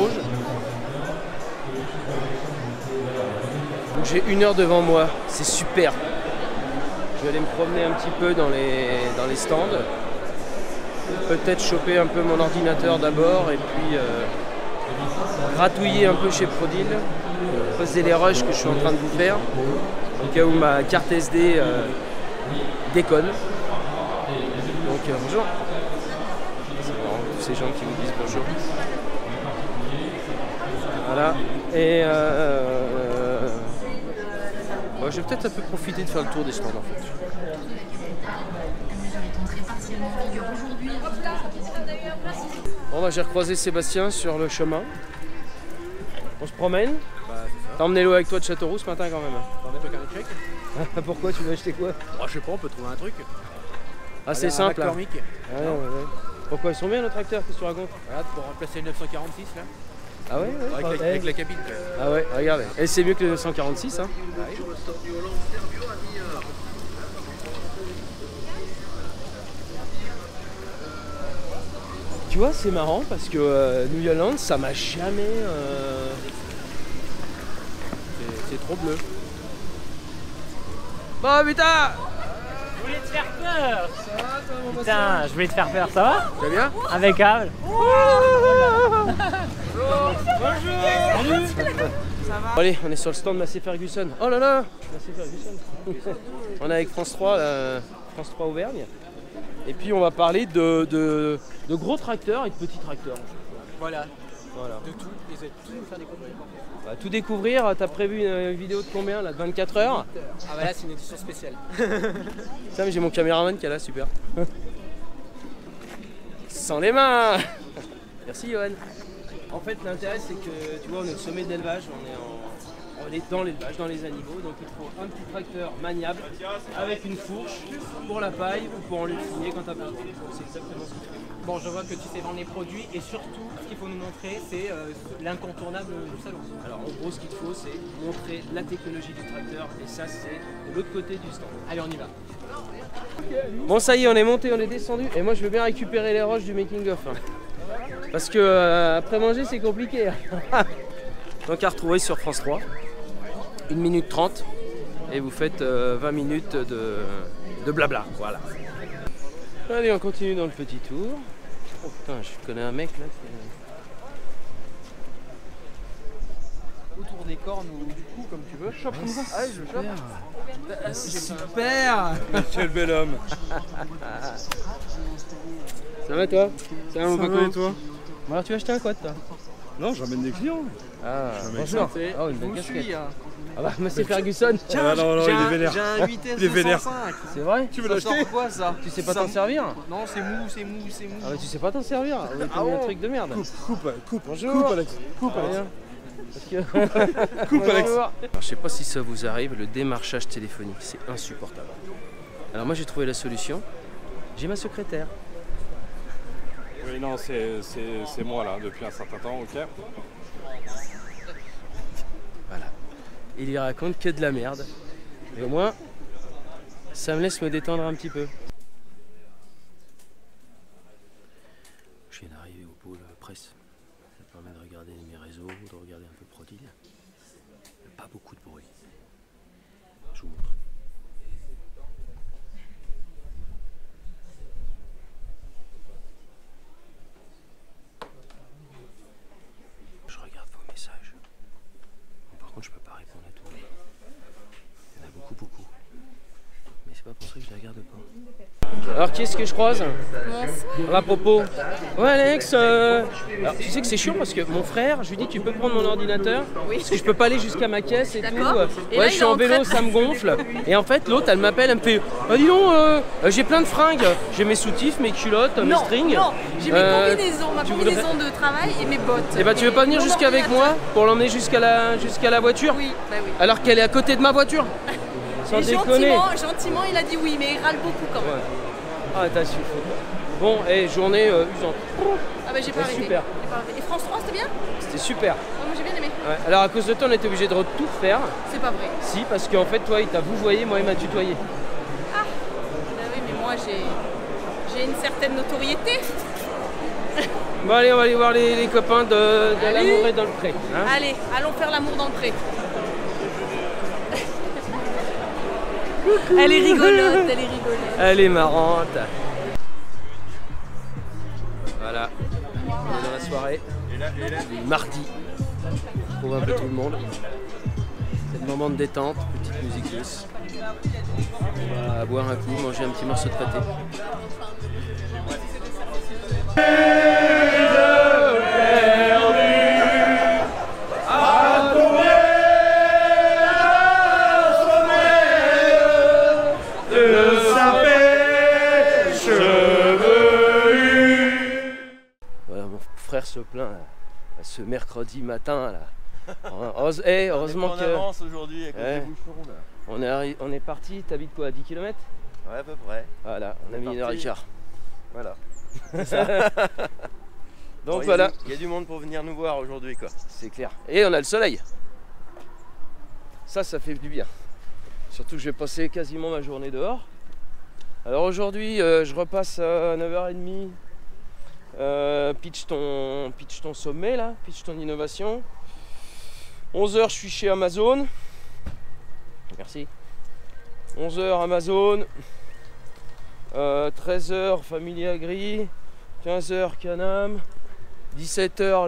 Donc j'ai 1 heure devant moi. C'est super. Je vais aller me promener un petit peu dans les stands. Peut-être choper un peu mon ordinateur d'abord et puis gratouiller un peu chez Prodil. Poser les rushs que je suis en train de vous faire. Au cas où ma carte SD déconne. Donc bonjour. C'est marrant, tous ces gens qui vous disent bonjour. Voilà. Et ouais, je vais peut-être un peu profiter de faire le tour des stands en fait. Bon bah j'ai recroisé Sébastien sur le chemin. On se promène. T'as emmené l'eau avec toi de Châteauroux ce matin quand même. T'en as ton carnet de chèque? Pourquoi tu veux acheter quoi? Oh, je sais pas, on peut trouver un truc. Ah c'est simple. Là. Ouais. Pourquoi ils sont bien nos tracteurs? Qu'est-ce que tu racontes? Voilà, pour remplacer le 946 là. Ah ouais, avec la cabine. Ah ouais, regardez. Et c'est mieux que le 946 hein. Ouais. Tu vois, c'est marrant parce que New Holland, ça m'a jamais... C'est trop bleu. Bon putain! Je voulais te faire peur! Putain, je voulais te faire peur, ça va? Ça va bien? Impeccable! Bonjour! Allez, on est sur le stand de Massey Ferguson. Oh là là! Massey Ferguson. On est avec France 3, France 3 Auvergne. Et puis on va parler de gros tracteurs et de petits tracteurs. Voilà. Voilà. De tout, et tout nous faire découvrir. On va tout découvrir, t'as prévu une vidéo de combien là, de 24 heures? Ah bah là c'est une édition spéciale. Tiens mais j'ai mon caméraman qui est là, super. Sans les mains. Merci Johan. En fait l'intérêt c'est que tu vois on est au sommet de l'élevage, on est dans l'élevage, dans les animaux, donc il faut un petit tracteur maniable avec une fourche pour la paille ou pour enlever le fumier quand t'as besoin. C'est exactement ce qu'il faut. Bon, je vois que tu sais vendre les produits et surtout, ce qu'il faut nous montrer, c'est l'incontournable du salon. Alors en gros, ce qu'il faut, c'est montrer la technologie du tracteur et ça, c'est de l'autre côté du stand. Allez, on y va. Bon, ça y est, on est monté, on est descendu et moi, je veux bien récupérer les roches du making-of. Hein. Parce que après manger, c'est compliqué. Donc à retrouver sur France 3, 1 minute 30 et vous faites 20 minutes de blabla. Voilà. Allez, on continue dans le petit tour. Oh putain, je connais un mec là. Autour des cornes ou du cou, comme tu veux. Chope comme ça. Ah, je chope. C'est super. Quel bel homme. Ça va toi? Ça va mon coco? Et toi? Bon, alors tu vas acheter un quad toi? Non, j'emmène des clients. Ah, bonjour. Oh, une belle casquette. Ah bah, Massey Ferguson. Tiens, non, il est vénère. J'ai un 8S Il est vénère. 205. C'est vrai? Tu veux l'acheter? Quoi ça? Tu sais pas t'en servir? Non, c'est mou. Ah bah tu sais pas t'en servir. T'as mis un truc de merde. Coupe. Bonjour. Coupe, Alex. Coupe, Alex. Coupe, Alex. Alors, je sais pas si ça vous arrive, le démarchage téléphonique, c'est insupportable. Alors moi j'ai trouvé la solution. J'ai ma secrétaire. Oui, non, c'est moi là, depuis un certain temps, ok. Voilà. Il y raconte que de la merde. Et au moins, ça me laisse me détendre un petit peu. Je viens d'arriver au pôle presse. Ça permet de regarder mes réseaux, de regarder un peu Prodil. Pas beaucoup de bruit. Je vous montre. Je regarde vos messages. Par contre, je peux pas répondre à tout. Il y en a beaucoup. Mais c'est pas pour ça que je les regarde pas. Alors qui est-ce que je croise? À propos. Ouais Alex, alors tu sais que c'est chiant parce que mon frère, je lui dis tu peux prendre mon ordinateur parce que je peux pas aller jusqu'à ma caisse et tout. Et Ouais, là, je suis en vélo, ça me gonfle. Et en fait l'autre elle m'appelle, elle me fait ah dis donc, j'ai plein de fringues. J'ai mes soutifs, mes culottes, mes strings. Non, j'ai mes combinaisons, ma combinaison de travail et mes bottes. Et bah tu veux pas venir jusqu'avec moi pour l'emmener jusqu'à la voiture? Oui, bah oui. Alors qu'elle est à côté de ma voiture. Sans Et déconner. gentiment, il a dit oui, mais il râle beaucoup quand même. Ouais. Ah t'as su. Bon, et journée usante. Ah bah j'ai pas arrêté. Super. Et France 3 c'était bien? C'était super. Oh, moi j'ai bien aimé. Ouais. Alors à cause de toi on était obligé de tout refaire. C'est pas vrai. Si, parce qu'en fait toi il t'a vouvoyé, moi il m'a tutoyé. Ah bah oui, mais moi j'ai une certaine notoriété. Bon allez, on va aller voir les copains de l'amour et dans le pré. Hein. Allez, allons faire l'amour dans le pré. Elle est rigolote, Elle est marrante. Voilà, on est dans la soirée du mardi. On trouve un peu tout le monde. C'est le moment de détente, petite musique douce. On va boire un coup, manger un petit morceau de pâté. Voilà, mon frère se plaint là, ce mercredi matin là. Heureusement on que. avance aujourd'hui avec les bouchons là. On est parti, t'habites quoi, à 10 km? Ouais, à peu près. Voilà, on a mis 1h15. Voilà. C'est ça. Donc bon, voilà. Il y a du monde pour venir nous voir aujourd'hui quoi. C'est clair. Et on a le soleil. Ça fait du bien. Surtout que je vais passer quasiment ma journée dehors. Alors aujourd'hui, je repasse à 9h30. Pitch ton sommet là, pitch ton innovation. 11h, je suis chez Amazon. Merci. 11h Amazon. 13h Family Agri. 15h Canam. 17h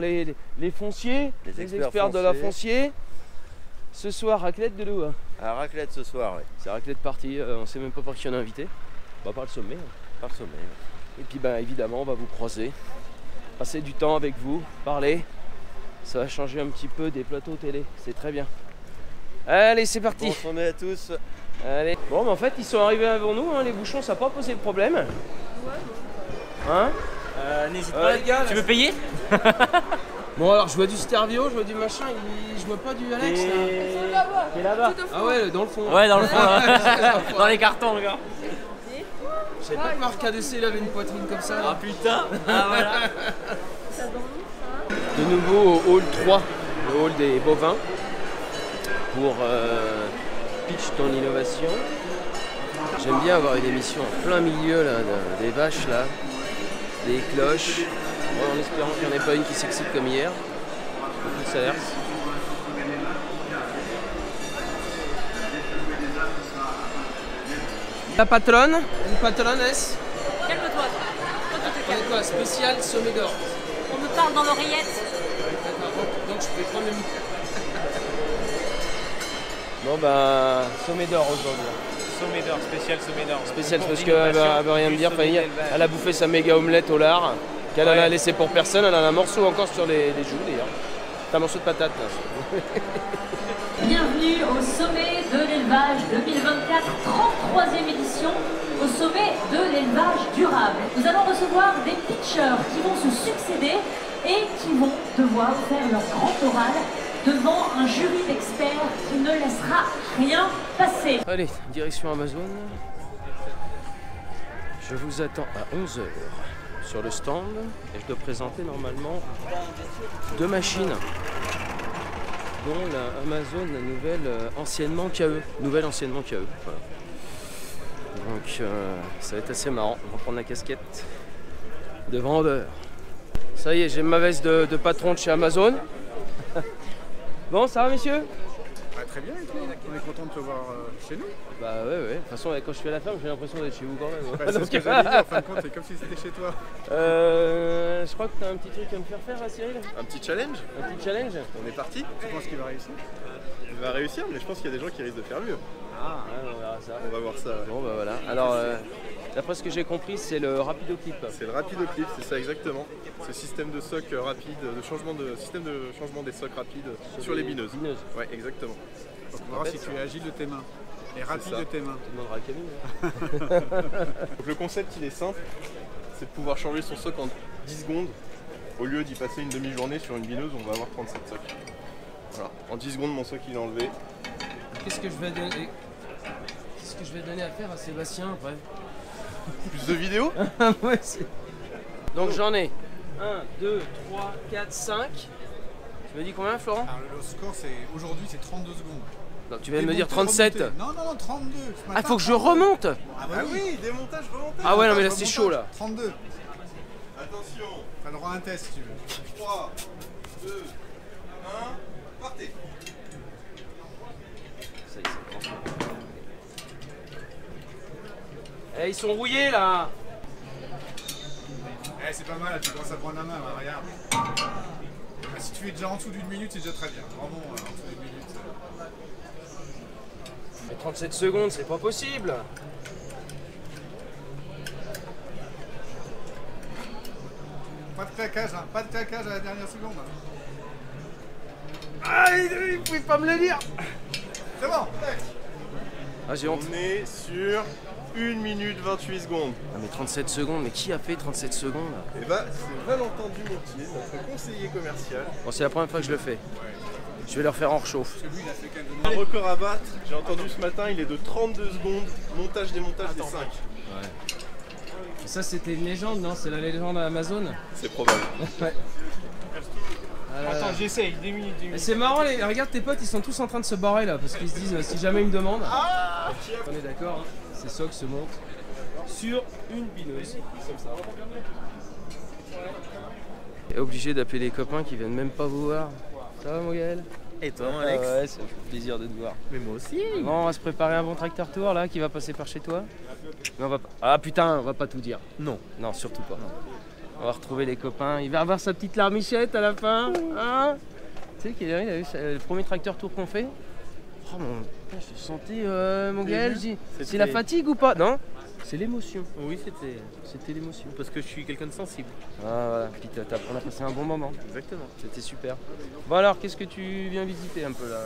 les fonciers, les experts de la foncier. Ce soir, raclette de loup. Hein. Ah, raclette ce soir, oui. C'est raclette partie, on sait même pas par qui on a invité. Bah, par le sommet. Hein. Par le sommet. Ouais. Et puis bah, évidemment, on va vous croiser, passer du temps avec vous, parler. Ça va changer un petit peu des plateaux télé, c'est très bien. Allez, c'est parti. Bon sommet à tous. Allez. Bon, mais en fait, ils sont arrivés avant nous, hein, les bouchons, ça n'a pas posé de problème. Hein? N'hésite pas, les gars. Tu veux payer? Bon, alors je vois du Stervio, je vois du machin, je vois pas du Alex. T'es là-bas. Ah ouais, dans le fond. Ouais, dans le fond. Là. Dans les cartons, le gars. Je savais pas que Marc ADC il avait une poitrine comme ça. Ah putain. Ah voilà. De nouveau au hall 3, le hall des bovins, pour pitch ton innovation. J'aime bien avoir une émission en plein milieu là, des vaches là, des cloches, en espérant qu'il n'y en ait pas une qui s'excite comme hier. Beaucoup de salaires. La patronne, une patronesse. Calme-toi, toi tu te calmes. Quoi, spécial sommet d'or. On me parle dans l'oreillette. D'accord, donc je peux prendre le micro. Bon bah, sommet d'or aujourd'hui. Sommet d'or, spécial sommet d'or. Spécial parce qu'elle veut rien me dire. Elle a bouffé sa méga omelette au lard, qu'elle en a laissé pour personne. Elle en a un morceau encore sur les joues d'ailleurs. C'est un morceau de patate là. Bienvenue au sommet de l'élevage 2024, 33e édition, au sommet de l'élevage durable. Nous allons recevoir des pitchers qui vont se succéder et qui vont devoir faire leur grand oral devant un jury d'experts qui ne laissera rien passer. Allez, direction Amazon. Je vous attends à 11h sur le stand et je dois présenter normalement 2 machines, dont la Amazon, la nouvelle anciennement KE. Nouvelle anciennement KE. Voilà. Donc ça va être assez marrant. On va prendre la casquette de vendeur. Ça y est, j'ai ma veste de patron de chez Amazon. Bon, ça va messieurs? Très bien et toi? On est content de te voir chez nous. Bah ouais, de toute façon quand je suis à la ferme j'ai l'impression d'être chez vous quand même. Bah, c'est ce que j'allais dire, en fin de compte c'est comme si c'était chez toi. Je crois que t'as un petit truc à me faire faire là Cyril? Un petit challenge? Un petit challenge? On est parti. Tu penses qu'il va réussir? Il va réussir mais je pense qu'il y a des gens qui risquent de faire mieux. Ah ouais, on verra ça. On va voir ça. Ouais. Bon bah voilà. Alors d'après ce que j'ai compris c'est le rapidoclip. C'est le rapidoclip, c'est ça exactement. C'est le système de soc rapide, système de changement des socs rapides sur les bineuses. Ouais exactement. Donc on va voir si tu es agile de tes mains et rapide de tes mains. Tu demanderas à Camille. Donc le concept il est simple, c'est de pouvoir changer son soc en 10 secondes. Au lieu d'y passer une demi-journée sur une bineuse, on va avoir 37 socs. Voilà, en 10 secondes mon soc il est enlevé. Qu'est-ce que je vais donner à faire à Sébastien après? Plus de vidéos? Ouais, donc j'en ai 1, 2, 3, 4, 5. Tu me dis combien Florent? Alors, le score aujourd'hui c'est 32 secondes. Non, tu viens de me dire 37. Non, 32. Ah, faut que je remonte. Ah bah oui, démontage, remontage. Ah ouais, non mais là c'est chaud là. 32. Attention. T'as le droit à un test si tu veux. 3, 2, 1, partez. Ça y est, c'est transmis. Eh, ils sont rouillés là. Eh, c'est pas mal, tu commences à prendre la main, là, regarde. Ah, si tu es déjà en dessous d'une minute, c'est déjà très bien. Vraiment, en dessous d'une minute. Mais 37 secondes, c'est pas possible. Pas de claquage, hein. Pas de claquage à la dernière seconde. Ah, il pouvait pas me le dire. C'est bon. Ah, j'ai honte. On est sur 1 minute 28 secondes. Ah, mais 37 secondes, mais qui a fait 37 secondes là? Et bah, c'est Valentin Dumontier, notre conseiller commercial. Bon, c'est la première fois que je le fais. Je vais leur faire en réchauffe. Un record à battre, j'ai entendu ce matin, il est de 32 secondes. Montage, démontage des 5. Ouais. Ça, c'était une légende, non? C'est la légende Amazon? C'est probable. Ouais. Attends, j'essaye, 10 minutes. C'est marrant, regarde tes potes, ils sont tous en train de se barrer là, parce qu'ils se disent si jamais ils me demandent. On est d'accord, hein, ces socs se montent sur une bineuse. Comme ça. Et obligé d'appeler les copains qui viennent même pas vous voir. Ça va, mon Gaël? Et toi, Alex? Ouais, ça fait plaisir de te voir. Mais moi aussi. Bon, on va se préparer un bon tracteur tour là qui va passer par chez toi. Mais on va pas... Ah putain, on va pas tout dire. Non. Non, surtout pas. On va retrouver les copains. Il va avoir sa petite larmichette à la fin. Hein? Tu sais qu'il a eu le premier tracteur tour qu'on fait. Oh mon... Putain, je te sentais, mon Gaël. C'est la fatigue ou pas? Non? C'est l'émotion. Oui, c'était l'émotion. Parce que je suis quelqu'un de sensible. Ah voilà, puis on a passé un bon moment. Exactement. C'était super. Bon alors, qu'est-ce que tu viens visiter un peu là?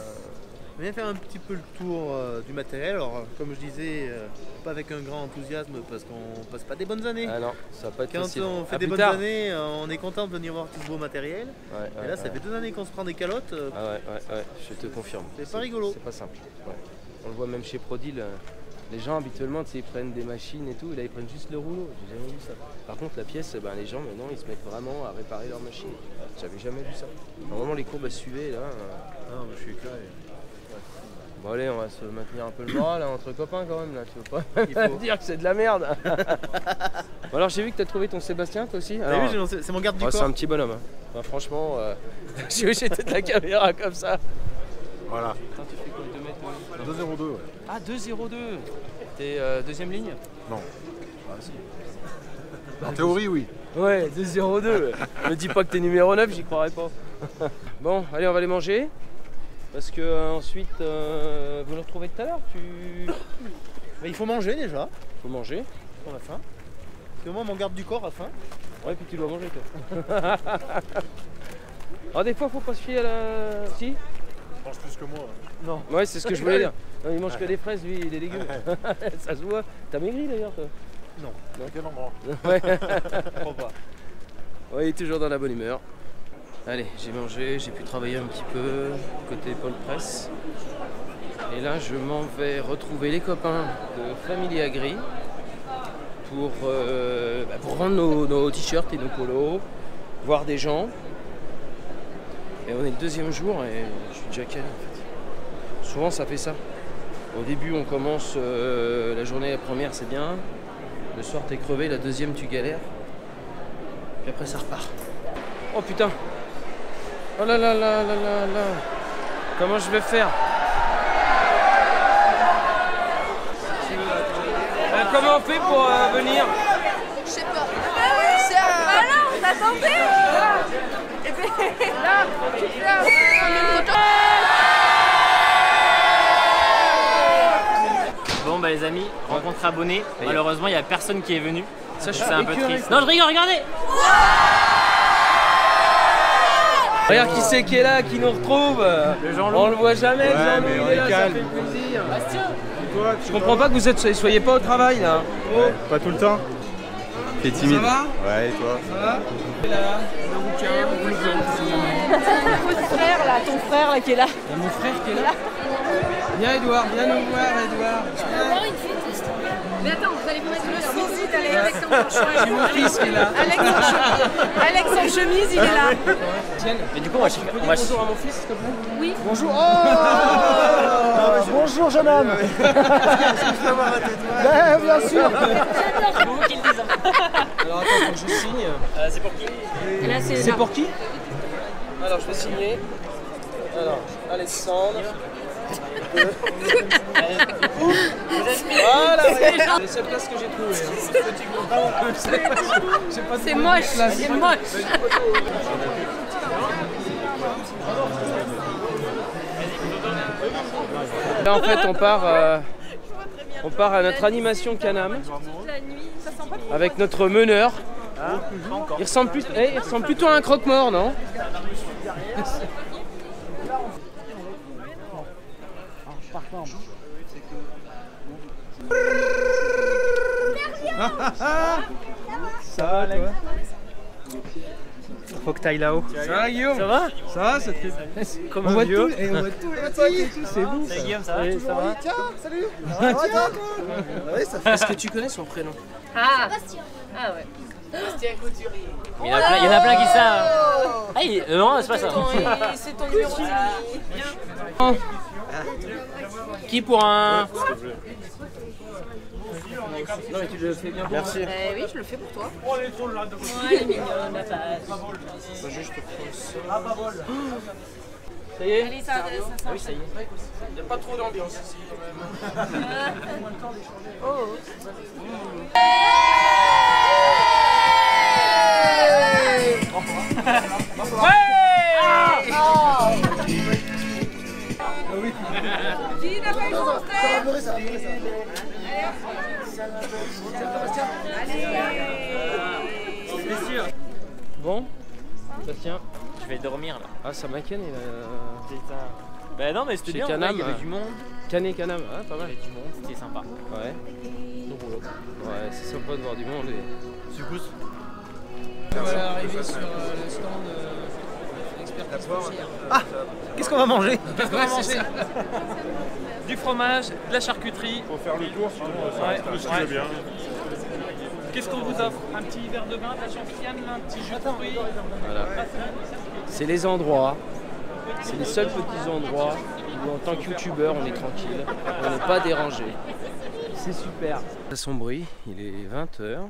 On vient faire un petit peu le tour du matériel. Alors, comme je disais, pas avec un grand enthousiasme parce qu'on passe pas des bonnes années. Ah non, ça va pas être facile. Quand on fait des bonnes années, on est content de venir voir tout ce beau matériel. Ouais, et là, ça fait 2 années qu'on se prend des calottes. Ah ouais, je te confirme. C'est pas rigolo. C'est pas simple. Ouais. On le voit même chez Prodil. Les gens habituellement, tu sais, ils prennent des machines et tout, et là ils prennent juste le rouleau. J'ai jamais vu ça. Par contre, la pièce, ben, les gens maintenant ils se mettent vraiment à réparer leur machine. J'avais jamais vu ça. Normalement, les courbes elles suivaient là. Non, mais je suis éclairé. Bon allez, on va se maintenir un peu le moral hein, entre copains quand même là, tu veux pas dire que c'est de la merde. Bon, alors j'ai vu que tu as trouvé ton Sébastien toi aussi. Oui, c'est mon garde du corps. C'est un petit bonhomme. Hein. Enfin, franchement, j'ai vu jeter de la caméra comme ça. Voilà. Attends, tu fais quoi 2 mètres 2,02 ouais. Ah 2,02. T'es deuxième ligne? Non. Ah si. En théorie oui. Ouais, 2,02. Me dis pas que t'es numéro 9, j'y croirais pas. Bon, allez, on va aller manger. Parce que ensuite, vous nous retrouvez tout à l'heure. Mais il faut manger déjà. Faut manger. On a faim. Parce que moi, mon garde du corps a faim. Ouais, puis tu dois manger toi. Alors des fois, faut pas se fier à la... Si? Il mange plus que moi. Non. Ouais, c'est ce que je voulais dire. Non, il mange que des fraises, lui, des légumes. Ça se voit. T'as maigri d'ailleurs toi? Non. Quel endroit? Ouais. Je crois pas. Ouais, il est toujours dans la bonne humeur. Allez, j'ai mangé, j'ai pu travailler un petit peu côté Pôle Presse. Et là, je m'en vais retrouver les copains de Family Agri pour vendre nos t-shirts et nos polos, voir des gens. Et on est le 2e jour et je suis déjà calé en fait. Souvent, ça fait ça. Au début, on commence la journée, la première, c'est bien. Le soir, t'es crevé, la deuxième, tu galères. Puis après, ça repart. Oh putain! Oh là là là là là là! Comment je vais faire? Comment on fait pour venir? Je sais pas. Ah là, on t'attendait! Et puis là, tu fais Bon bah les amis, rencontre abonnée. Malheureusement il n'y a personne qui est venu. Ça, c'est un peu triste. Non je rigole, regardez! Regarde qui c'est qui est là, qui nous retrouve. On le voit jamais, ouais, mais on est là, ça calme. fait plaisir. Bastien. Toi, Je comprends pas que vous soyez pas au travail là. Ouais, pas tout le temps. T'es timide. Ça va? Ouais, et toi? Ça va? Là, Ton frère là, qui est là. Il y a mon frère qui est là. Viens Edouard, viens nous voir Edouard. Mais attends, vous allez vous mettre le sosie d'Alex en chemise. C'est mon fils qui est là. Alex en chemise, il est là. Mais du coup, on va bonjour à mon fils, s'il te plaît. Oui. Bonjour. Oh bonjour jeune homme. Bien sûr. C'est vous qui le dites. Alors attends, faut que je signe. c'est pour qui? C'est pour qui? Alors je vais signer. Alors, Alexandre. Voilà, c'est la seule place que j'ai trouvée. C'est moche, c'est moche. Là en fait on part à notre animation Canam avec notre meneur. Il ressemble plutôt à un croque-mort, non? Ça va toi? Faut que t'ailles là-haut. Ça va Guillaume? Ça va? Ça va, ça te fait comme un vieux. On voit tous les potes et tout, c'est vous. Salut Guillaume, ça va? Ça va? Tiens, salut. Est-ce que tu connais son prénom? Ah ouais. Bastien Couturier. Il y en a plein qui savent. Ah, non, c'est pas ça. C'est ton numéro. Qui pour un... Non mais tu le fais bien. Merci. Oui, je le fais pour toi. Ouais, elle est mignonne, la passe. Juste prendre ça. Ça y est? Allez, ça Ah oui, ça y est. Il n'y a pas trop d'ambiance ici quand même. Oh. Qui n'a pas eu son Bon, ça tient. Je vais dormir là. Ah, ça m'a canné là. Bah non mais c'était bien, Canam, il y avait du monde. Cané Canam, ah, pas mal. Il y avait du monde, c'était sympa. Ouais. Ouais, c'est sympa de voir du monde. Du coup, Voilà, arrivé sur le stand de l'expertise foncière. ah, qu'est-ce qu'on va manger? Qu'est-ce qu'on va manger? Du fromage, de la charcuterie. Faut faire le tour, sinon ça reste tout ce qui est bien. Qu'est-ce qu'on vous offre? Un petit verre de vin, de la champagne, un petit jus de fruits. Voilà. C'est les endroits, c'est les seuls petits endroits où en tant que youtubeur on est tranquille, on n'est pas dérangé. C'est super. Ça assombrit, il est 20h.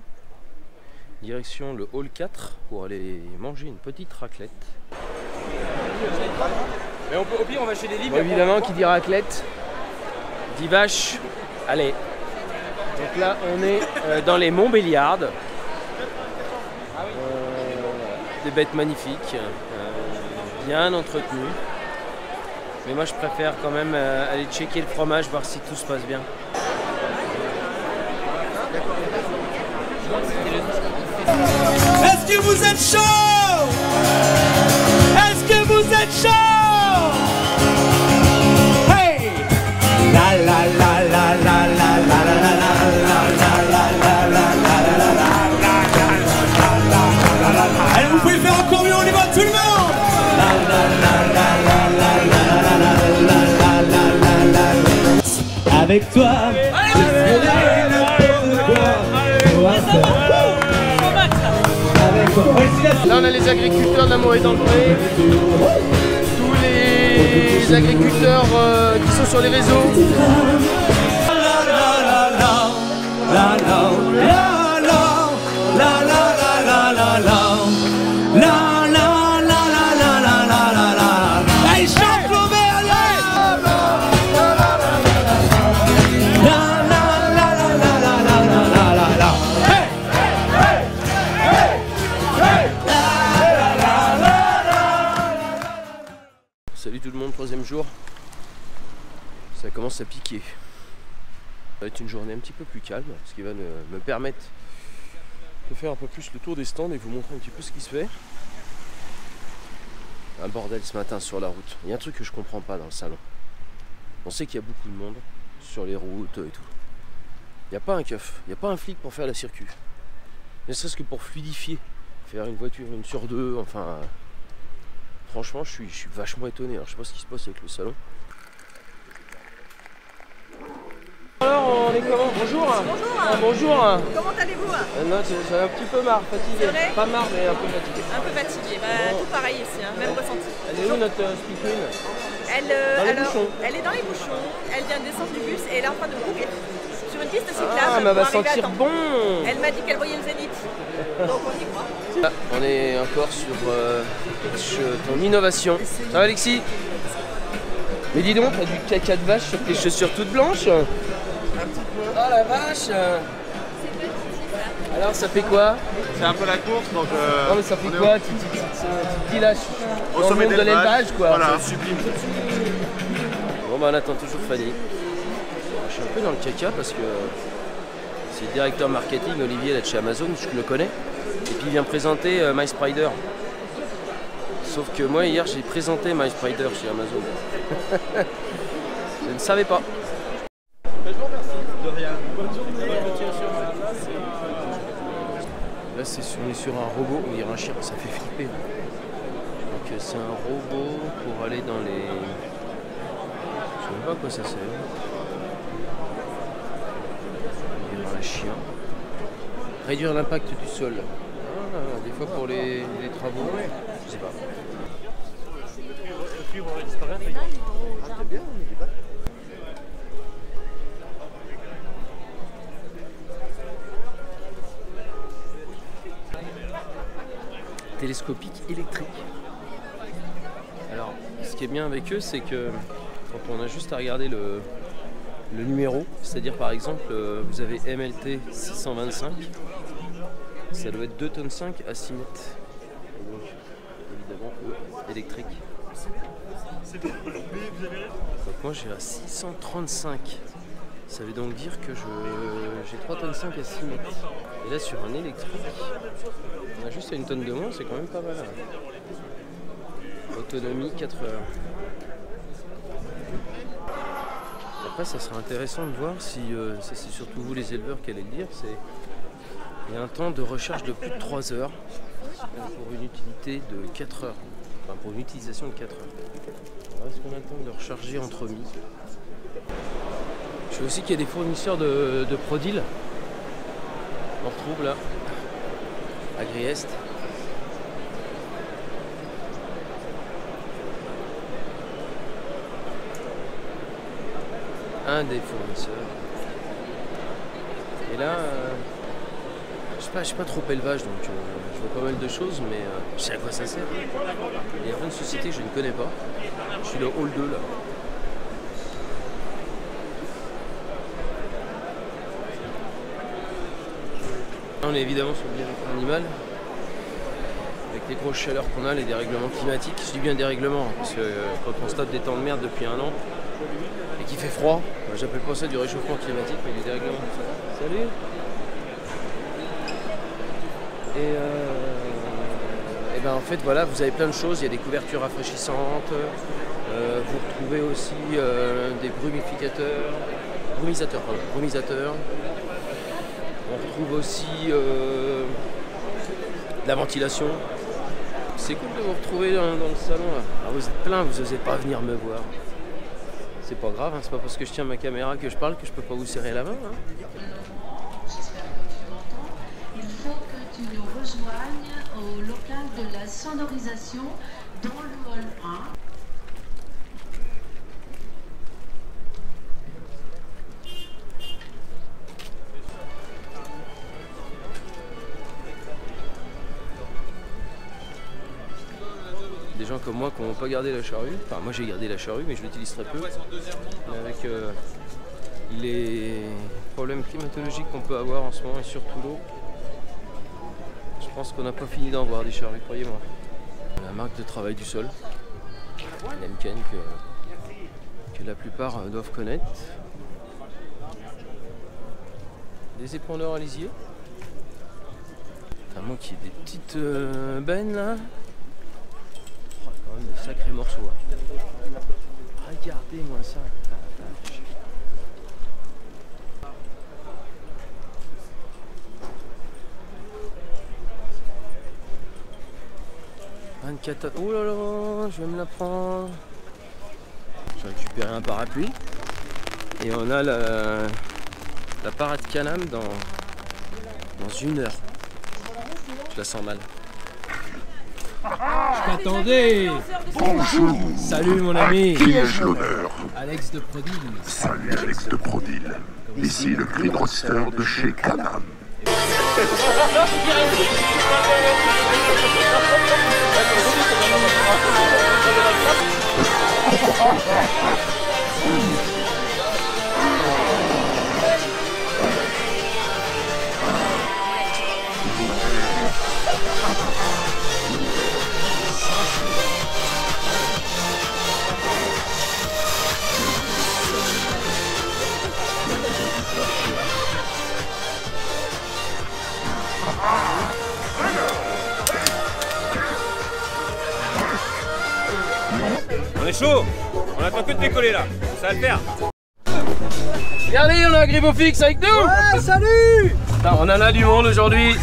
Direction le hall 4 pour aller manger une petite raclette. Mais au pire, on va chez les libres. Bon, évidemment, qui dit raclette, dit vache. Allez. Donc là, on est dans les Montbéliardes. Des bêtes magnifiques, bien entretenues. Mais moi, je préfère quand même aller checker le fromage, voir si tout se passe bien. Est-ce que vous êtes chaud? Est-ce que vous êtes chaud? Hey! La la la la la la la la la allez, vous pouvez faire encore mieux, on y va tout le monde! Avec toi, je ferai n'importe quoi. Là on a les agriculteurs de l'amour et dans le pré, tous les agriculteurs qui sont sur les réseaux. Salut tout le monde, troisième jour. Ça commence à piquer. Ça va être une journée un petit peu plus calme, ce qui va me permettre de faire un peu plus le tour des stands et vous montrer un petit peu ce qui se fait. Un bordel ce matin sur la route. Il y a un truc que je comprends pas dans le salon. On sait qu'il y a beaucoup de monde sur les routes et tout. Il n'y a pas un keuf, il n'y a pas un flic pour faire la circuit. Ne serait-ce que pour fluidifier. Faire une voiture, une sur deux, enfin... Franchement, je suis vachement étonné. Alors, je sais pas ce qui se passe avec le salon. Alors, on est comment? Bonjour. Bonjour. Bonjour. Comment allez-vous? Non, j'ai un petit peu marre, fatigué. C'est vrai? Pas marre, mais un peu fatigué. Un peu fatigué. Bah, tout pareil ici, hein, même ressenti. Elle est où notre speed queen? Elle est dans les bouchons. Elle vient de descendre du bus et elle est en train de courir sur une piste cyclable. Ah, mais elle va pour arriver à sentir temps. bon. Elle m'a dit qu'elle voyait le zénith. Donc on y croit. Ah, on est encore sur ton innovation. Ça va Alexis? Mais dis donc, t'as du caca de vache sur tes chaussures toutes blanches? Un petit peu. Oh la vache! Alors ça fait quoi? C'est un peu la course donc... non mais ça fait quoi? Tu te dis là, au sommet de l'élevage quoi. Voilà, sublime. Bon bah on attend toujours Fanny. Je suis un peu dans le caca parce que c'est le directeur marketing Olivier là de chez Amazon, je le connais. Et puis il vient présenter MySprider. Sauf que moi hier j'ai présenté MySprider chez Amazon. Je ne savais pas. Je vous remercie. De rien. Bonne journée. Bonne continuation. Là on est sur un robot, on dirait un chien, ça fait flipper. Donc c'est un robot pour aller dans les... Je sais même pas à quoi ça sert. On dirait un chien. Réduire l'impact du sol. Ah, des fois pour les travaux, je sais pas. Télescopique électrique. Alors, ce qui est bien avec eux, c'est que quand on a juste à regarder le numéro, c'est-à-dire par exemple, vous avez MLT 625, ça doit être 2,5 tonnes à 6 mètres. Donc, évidemment, électrique. Donc moi j'ai à 635. Ça veut donc dire que j'ai 3,5 tonnes à 6 mètres. Et là sur un électrique, on a juste à 1 tonne de moins, c'est quand même pas mal. Autonomie 4 heures. Après ça sera intéressant de voir si, ça c'est surtout vous les éleveurs qui allez le dire, il y a un temps de recharge de plus de 3 heures pour une utilité de 4 heures. Enfin pour une utilisation de 4 heures. Alors est-ce qu'on a le temps de recharger entre mis? Je sais aussi qu'il y a des fournisseurs de Prodil. On retrouve là, à Griest. Un des fournisseurs. Et là, je suis pas trop élevage, donc je vois pas mal de choses, mais je sais à quoi ça sert. Il y a plein de sociétés que je ne connais pas. Je suis le hall 2 là. On est évidemment sur le bien-être animal. Avec les grosses chaleurs qu'on a, les dérèglements climatiques. Je dis bien dérèglement, parce que quand on se tape des temps de merde depuis 1 an, et qu'il fait froid, j'appelle pas ça du réchauffement climatique, mais du dérèglement. Salut! Et ben en fait voilà, vous avez plein de choses, il y a des couvertures rafraîchissantes, vous retrouvez aussi des brumisateurs. On retrouve aussi de la ventilation. C'est cool de vous retrouver dans le salon là. Alors vous êtes plein, vous n'osez pas venir me voir. C'est pas grave, hein, c'est pas parce que je tiens ma caméra que je parle que je peux pas vous serrer la main. Hein. Nous rejoignent au local de la sonorisation dans le hall 1. Des gens comme moi qui n'ont pas gardé la charrue, enfin moi j'ai gardé la charrue mais je l'utilise très peu. Mais avec les problèmes climatologiques qu'on peut avoir en ce moment et surtout l'eau, je pense qu'on n'a pas fini d'en voir des charrues, croyez-moi. La marque de travail du sol, Lemken, que la plupart doivent connaître. Des épandeurs à lisier. À moins qu'il y ait des petites bennes là. Oh, quand même de sacrés morceaux. Hein. Regardez-moi ça. 24. Oh là là, je vais me la prendre. J'ai récupéré un parapluie. Et on a la parade Canam dans 1 heure. Je la sens mal. Je t'attendais. Bonjour. Salut mon ami. Qui ai-je l'honneur? Alex de Prodil. Salut Alex de Prodil. Ici le Green Roadster de chez Canam. On attend que de décoller là, ça va le faire. Regardez, on a Gribofix avec nous. Ouais, salut. Putain, on en a du monde aujourd'hui. Ça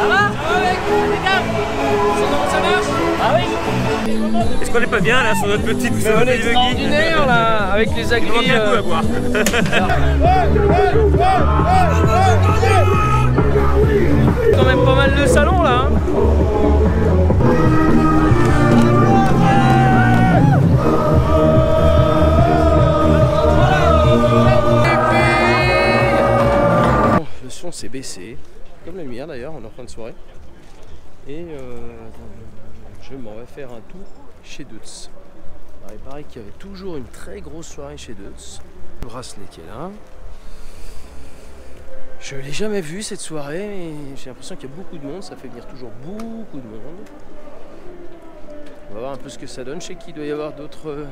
va mec, les gars? Comment ça marche? Ah oui. Est-ce qu'on est pas bien là sur notre petite Mais on est extraordinaire là, avec les agris. Il manque un coup à boire. Quand même pas mal de salons là. Hein. Bon, le son s'est baissé, comme la lumière d'ailleurs, on est en fin de soirée. Et je m'en vais faire un tour chez Deutz. Alors, il paraît qu'il y avait toujours une très grosse soirée chez Deutz. Le bracelet qui est là. Je ne l'ai jamais vu cette soirée, mais j'ai l'impression qu'il y a beaucoup de monde, ça fait venir toujours beaucoup de monde. On va voir un peu ce que ça donne. Je sais qu'il doit y avoir d'autres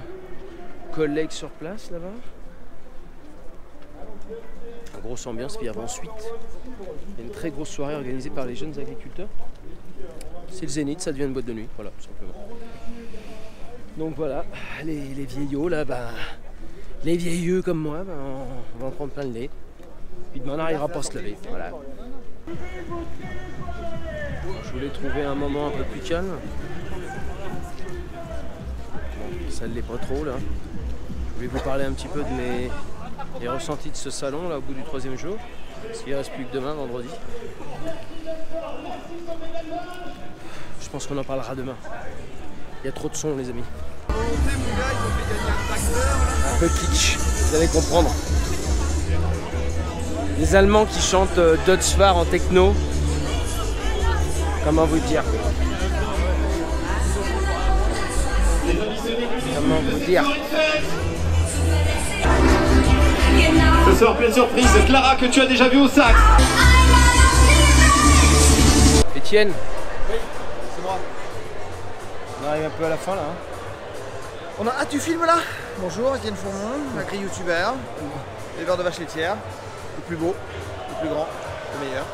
collègues sur place là-bas. Une grosse ambiance, puis ensuite, il y a une très grosse soirée organisée par les jeunes agriculteurs. C'est le Zénith, ça devient une boîte de nuit, voilà, tout simplement. Donc voilà, les vieillots là, les vieilleux comme moi, on va en prendre plein le nez. Puis demain on n'arrivera pas à se lever, voilà. Je voulais trouver un moment un peu plus calme. Bon, ça ne l'est pas trop là. Je vais vous parler un petit peu de mes ressentis de ce salon là au bout du 3e jour. Parce qu'il ne reste plus que demain, vendredi. Je pense qu'on en parlera demain. Il y a trop de sons les amis. Un peu kitsch, vous allez comprendre. Les Allemands qui chantent Deutschfar en techno. Comment vous dire? Comment vous dire? Ce soir, pleine surprise, Clara que tu as déjà vu au sax. Étienne? Oui, c'est moi. On arrive un peu à la fin là. Hein. Ah, tu filmes là? Bonjour, Étienne Fourmont, agri-youtubeur, éleveur de vaches laitières, le plus beau, le plus grand, le meilleur.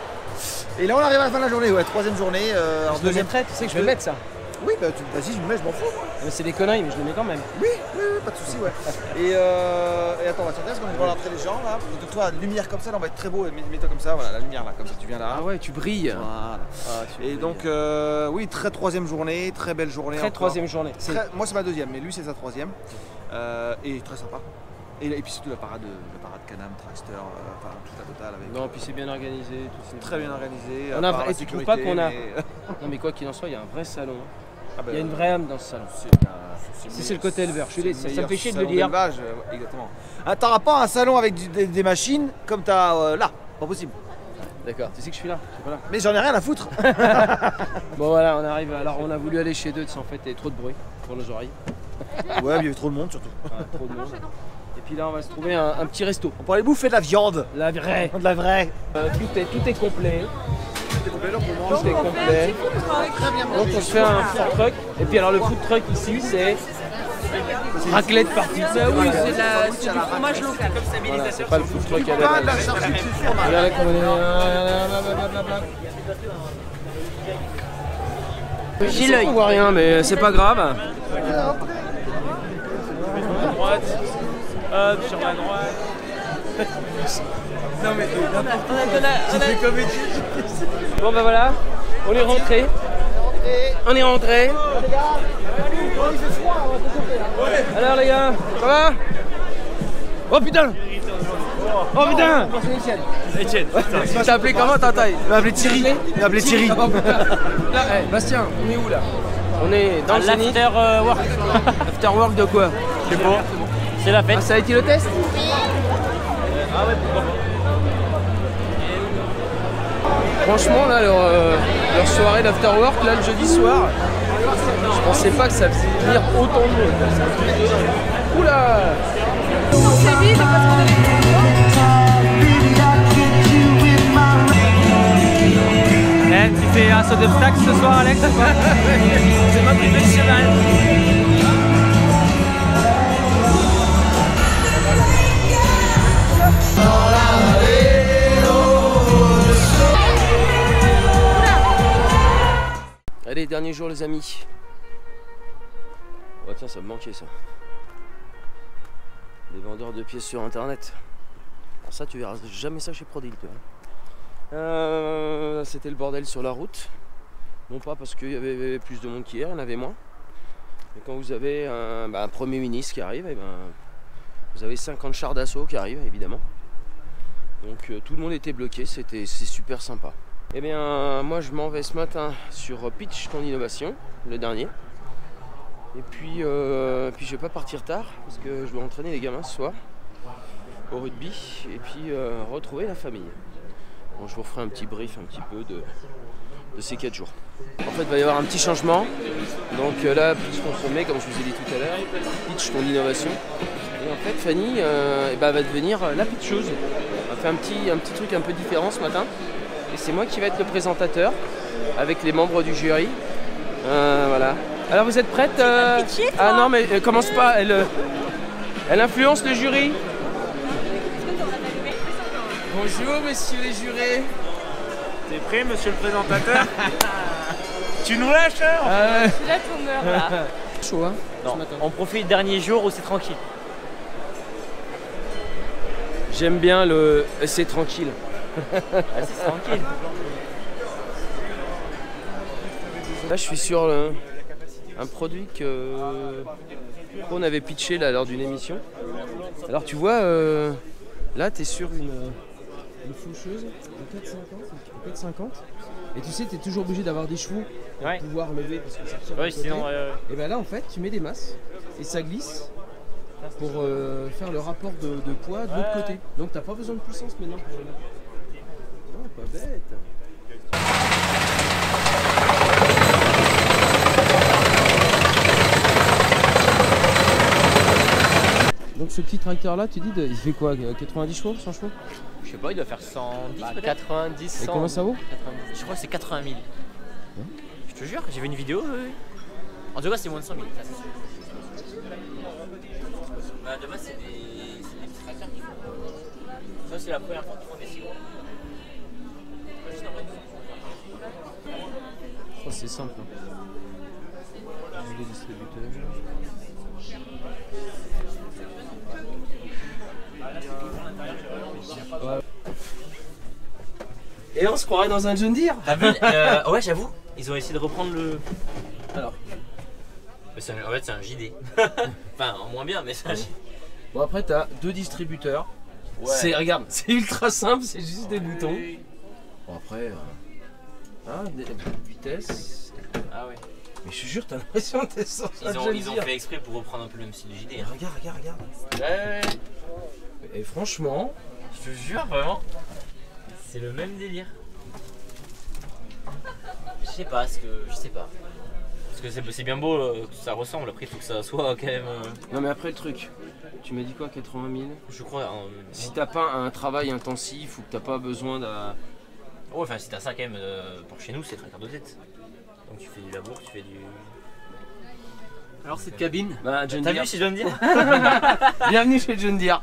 Et là on arrive à la fin de la journée, ouais, 3e journée. Je le mettrai, tu sais que je vais le mettre ça. Oui, bah vas-y, je le mets, je m'en fous. Mais c'est des conneries, mais je le mets quand même. Oui, pas de soucis, ouais. Et attends, on va sortir parce qu'on va voir l'entrée des gens là. Donc toi, lumière comme ça, là, on va être très beau. Mets-toi comme ça, voilà, la lumière là, comme ça, tu viens là. Ah ouais, tu brilles. Voilà. Et donc, oui, très 3e journée, très belle journée. Très 3e journée. Moi, c'est ma 2e, mais lui, c'est sa 3e. Et très sympa. Et puis surtout la parade Canam, Traxter, enfin toute la totale avec. Non, puis c'est bien organisé, tout très bien organisé. Et tu trouves pas qu'on a. Non, mais quoi qu'il en soit, il y a un vrai salon. Ah bah, il y a une vraie âme dans ce salon. C'est le côté éleveur. Ça me fait chier de le dire. Exactement. Ah, t'auras pas un salon avec des machines comme t'as là, pas possible. D'accord, tu sais que je suis là, je suis pas là. Mais j'en ai rien à foutre. Bon voilà, on arrive. Alors on a voulu aller chez Deutz, en fait, il y avait trop de bruit pour nos oreilles. Ouais, il y avait trop de monde surtout. Trop de monde. Et puis là, on va se trouver un petit resto. On pourrait aller bouffer de la viande. La vraie. De la vraie. Tout est complet. Tout est complet, là, pour tout est complet. Donc on se fait un food truck. Et puis alors le food truck ici, c'est raclette partie. Bah oui, c'est du fromage local. Voilà, c'est pas le food truck à la Regardez comment on est. J'ai l'œil. On voit rien, mais c'est pas grave. À droite. Hop, sur la droite. Non mais Bon bah voilà, on est rentré. On est rentré. Alors les gars, ça va? Oh putain! Oh putain! Etienne. Tu t'as appelé comment ta taille? Il m'a appelé Thierry. Il m'a appelé Thierry. Là, Bastien, on est où là? On est dans le Zénith. Afterwork. Afterwork de quoi? Je sais pas. C'est la fête. Ah, ça a été le test? Ah ouais, pourquoi pas. Franchement là, leur soirée d'afterwork là le jeudi soir, je pensais pas que ça faisait venir autant de monde. Oula! C'est vide parce qu'on avait... Tu fais un saut d'obstacle ce soir, Alex? C'est ma privée de cheval. Allez, dernier jour les amis. Oh tiens, ça me manquait ça. Les vendeurs de pièces sur internet. Alors ça, tu verras jamais ça chez Prodil, toi. C'était le bordel sur la route. Non pas parce qu'il y avait plus de monde qu'hier, il y en avait moins. Mais quand vous avez un Premier ministre qui arrive, et vous avez 50 chars d'assaut qui arrivent, évidemment. Donc tout le monde était bloqué, c'est super sympa. Eh bien, moi je m'en vais ce matin sur Pitch ton innovation, le dernier. Et puis je vais pas partir tard, parce que je dois entraîner les gamins ce soir au rugby, et puis retrouver la famille. Bon, je vous referai un petit brief un petit peu de ces 4 jours. En fait, il va y avoir un petit changement. Donc là, Pitch consommé, comme je vous ai dit tout à l'heure, Pitch ton innovation. Et en fait, Fanny va devenir la pitcheuse. On va faire un petit truc un peu différent ce matin. Et c'est moi qui vais être le présentateur avec les membres du jury. Voilà. Alors vous êtes prête Ah non, mais commence pas. Elle influence le jury. Bonjour messieurs les jurés. T'es prêt, monsieur le présentateur? Tu nous lâches, hein? C'est là qu'on meurt là. Chaud, hein? Non, on profite dernier jour où c'est tranquille. J'aime bien le c'est tranquille. C'est tranquille. Là, je suis sur un produit qu'on avait pitché là, lors d'une émission. Alors, tu vois, là, tu es sur une faucheuse de 4,50. Et tu sais, tu es toujours obligé d'avoir des chevaux pour pouvoir lever parce que ça tire. Ouais, sinon. Et bien là, en fait, tu mets des masses et ça glisse pour faire le rapport de poids de l'autre côté. Donc, tu n'as pas besoin de puissance maintenant pour le mettre. Oh, pas bête. Donc ce petit tracteur là, tu dis, il fait quoi, 90 chevaux, 100 chevaux? Je sais pas, il doit faire 110 peut-être. 90, 100. Et combien ça vaut? 90. Je crois que c'est 80 000. Je te jure, j'ai vu une vidéo. En tout cas, c'est moins de 100 000. Ça, c'est sûr. Bah, de base, c'est des petits tracteurs qui font. Ça, c'est la première fois qu'ils font des si gros. Oh, c'est simple. Les distributeurs. Et on se croirait dans un John Deere. Ouais, j'avoue, ils ont essayé de reprendre le. Alors. En fait, c'est un JD. Enfin, en moins bien, mais c'est un JD. Bon, après, tu as 2 distributeurs. Ouais. Regarde, c'est ultra simple, c'est juste des boutons. Bon, après, des vitesses. Ah ouais. Mais je te jure, t'as l'impression que t'es sur un John Deere. Ils ont fait exprès pour reprendre un peu le même style de JD. Regarde. Ouais. Et franchement, je te jure, vraiment, c'est le même délire. Je sais pas. Parce que c'est bien beau que ça ressemble, après il faut que ça soit quand même. Non, mais après le truc, tu m'as dit quoi, 80 000? Je crois. Si t'as pas un travail intensif ou que t'as pas besoin d'un. Ouais, enfin, si t'as ça quand même, pour chez nous, c'est tracteur de tête. Donc tu fais du labour, tu fais du. Alors cette cabine, t'as vu chez John Deere? Bienvenue chez John Deere.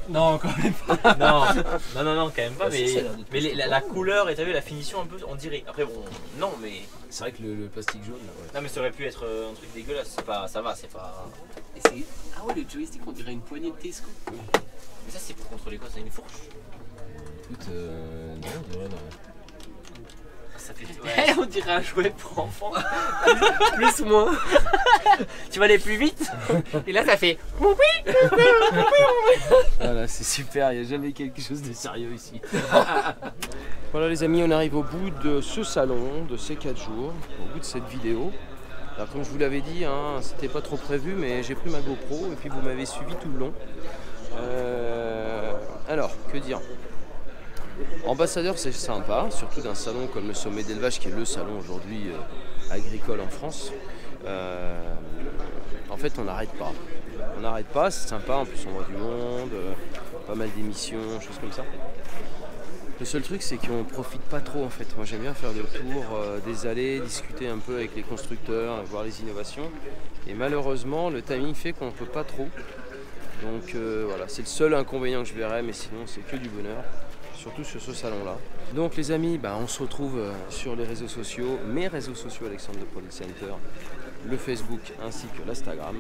Non, quand même pas. Non, quand même pas. Mais la couleur et t'as vu la finition un peu, on dirait. Après bon, non, mais c'est vrai que le plastique jaune. Ouais. Non, mais ça aurait pu être un truc dégueulasse. C'est pas, ça va, c'est pas. Ah ouais, le joystick, on dirait une poignée de Tesco. Mais ça, c'est pour contrôler quoi? C'est une fourche? Écoute, non, on dirait. Ça fait... on dirait un jouet pour enfants. Plus ou moins. Tu vas aller plus vite. Et là ça fait. Voilà, c'est super, il n'y a jamais quelque chose de sérieux ici. Voilà les amis, on arrive au bout de ce salon, de ces 4 jours, au bout de cette vidéo. Alors comme je vous l'avais dit, c'était pas trop prévu, mais j'ai pris ma GoPro et puis vous m'avez suivi tout le long. Alors, que dire? Ambassadeur, c'est sympa, surtout d'un salon comme le Sommet d'Élevage, qui est le salon aujourd'hui agricole en France. En fait, on n'arrête pas. On n'arrête pas, c'est sympa, en plus on voit du monde, pas mal d'émissions, choses comme ça. Le seul truc, c'est qu'on profite pas trop en fait. Moi j'aime bien faire le tour des allées, discuter un peu avec les constructeurs, voir les innovations. Et malheureusement, le timing fait qu'on ne peut pas trop. Donc voilà, c'est le seul inconvénient que je verrais, mais sinon c'est que du bonheur. surtout sur ce salon-là. Donc les amis, on se retrouve sur les réseaux sociaux, mes réseaux sociaux Alexandre de Product Center, le Facebook ainsi que l'Instagram.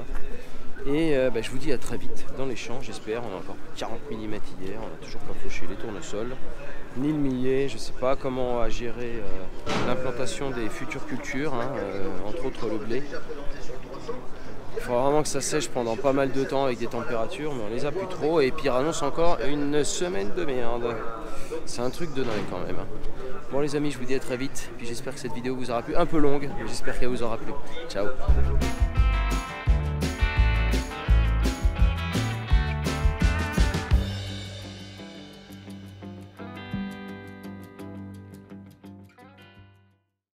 Et je vous dis à très vite dans les champs, j'espère. On a encore 40 mm hier, on n'a toujours pas fauché les tournesols, ni le millet. Je ne sais pas comment on va gérer l'implantation des futures cultures, entre autres le blé. Il faudra vraiment que ça sèche pendant pas mal de temps avec des températures, mais on les a plus trop. Et puis il annonce encore une semaine de merde. C'est un truc de dingue quand même. Bon les amis, je vous dis à très vite. Puis j'espère que cette vidéo vous aura plu, un peu longue, mais j'espère qu'elle vous aura plu. Ciao.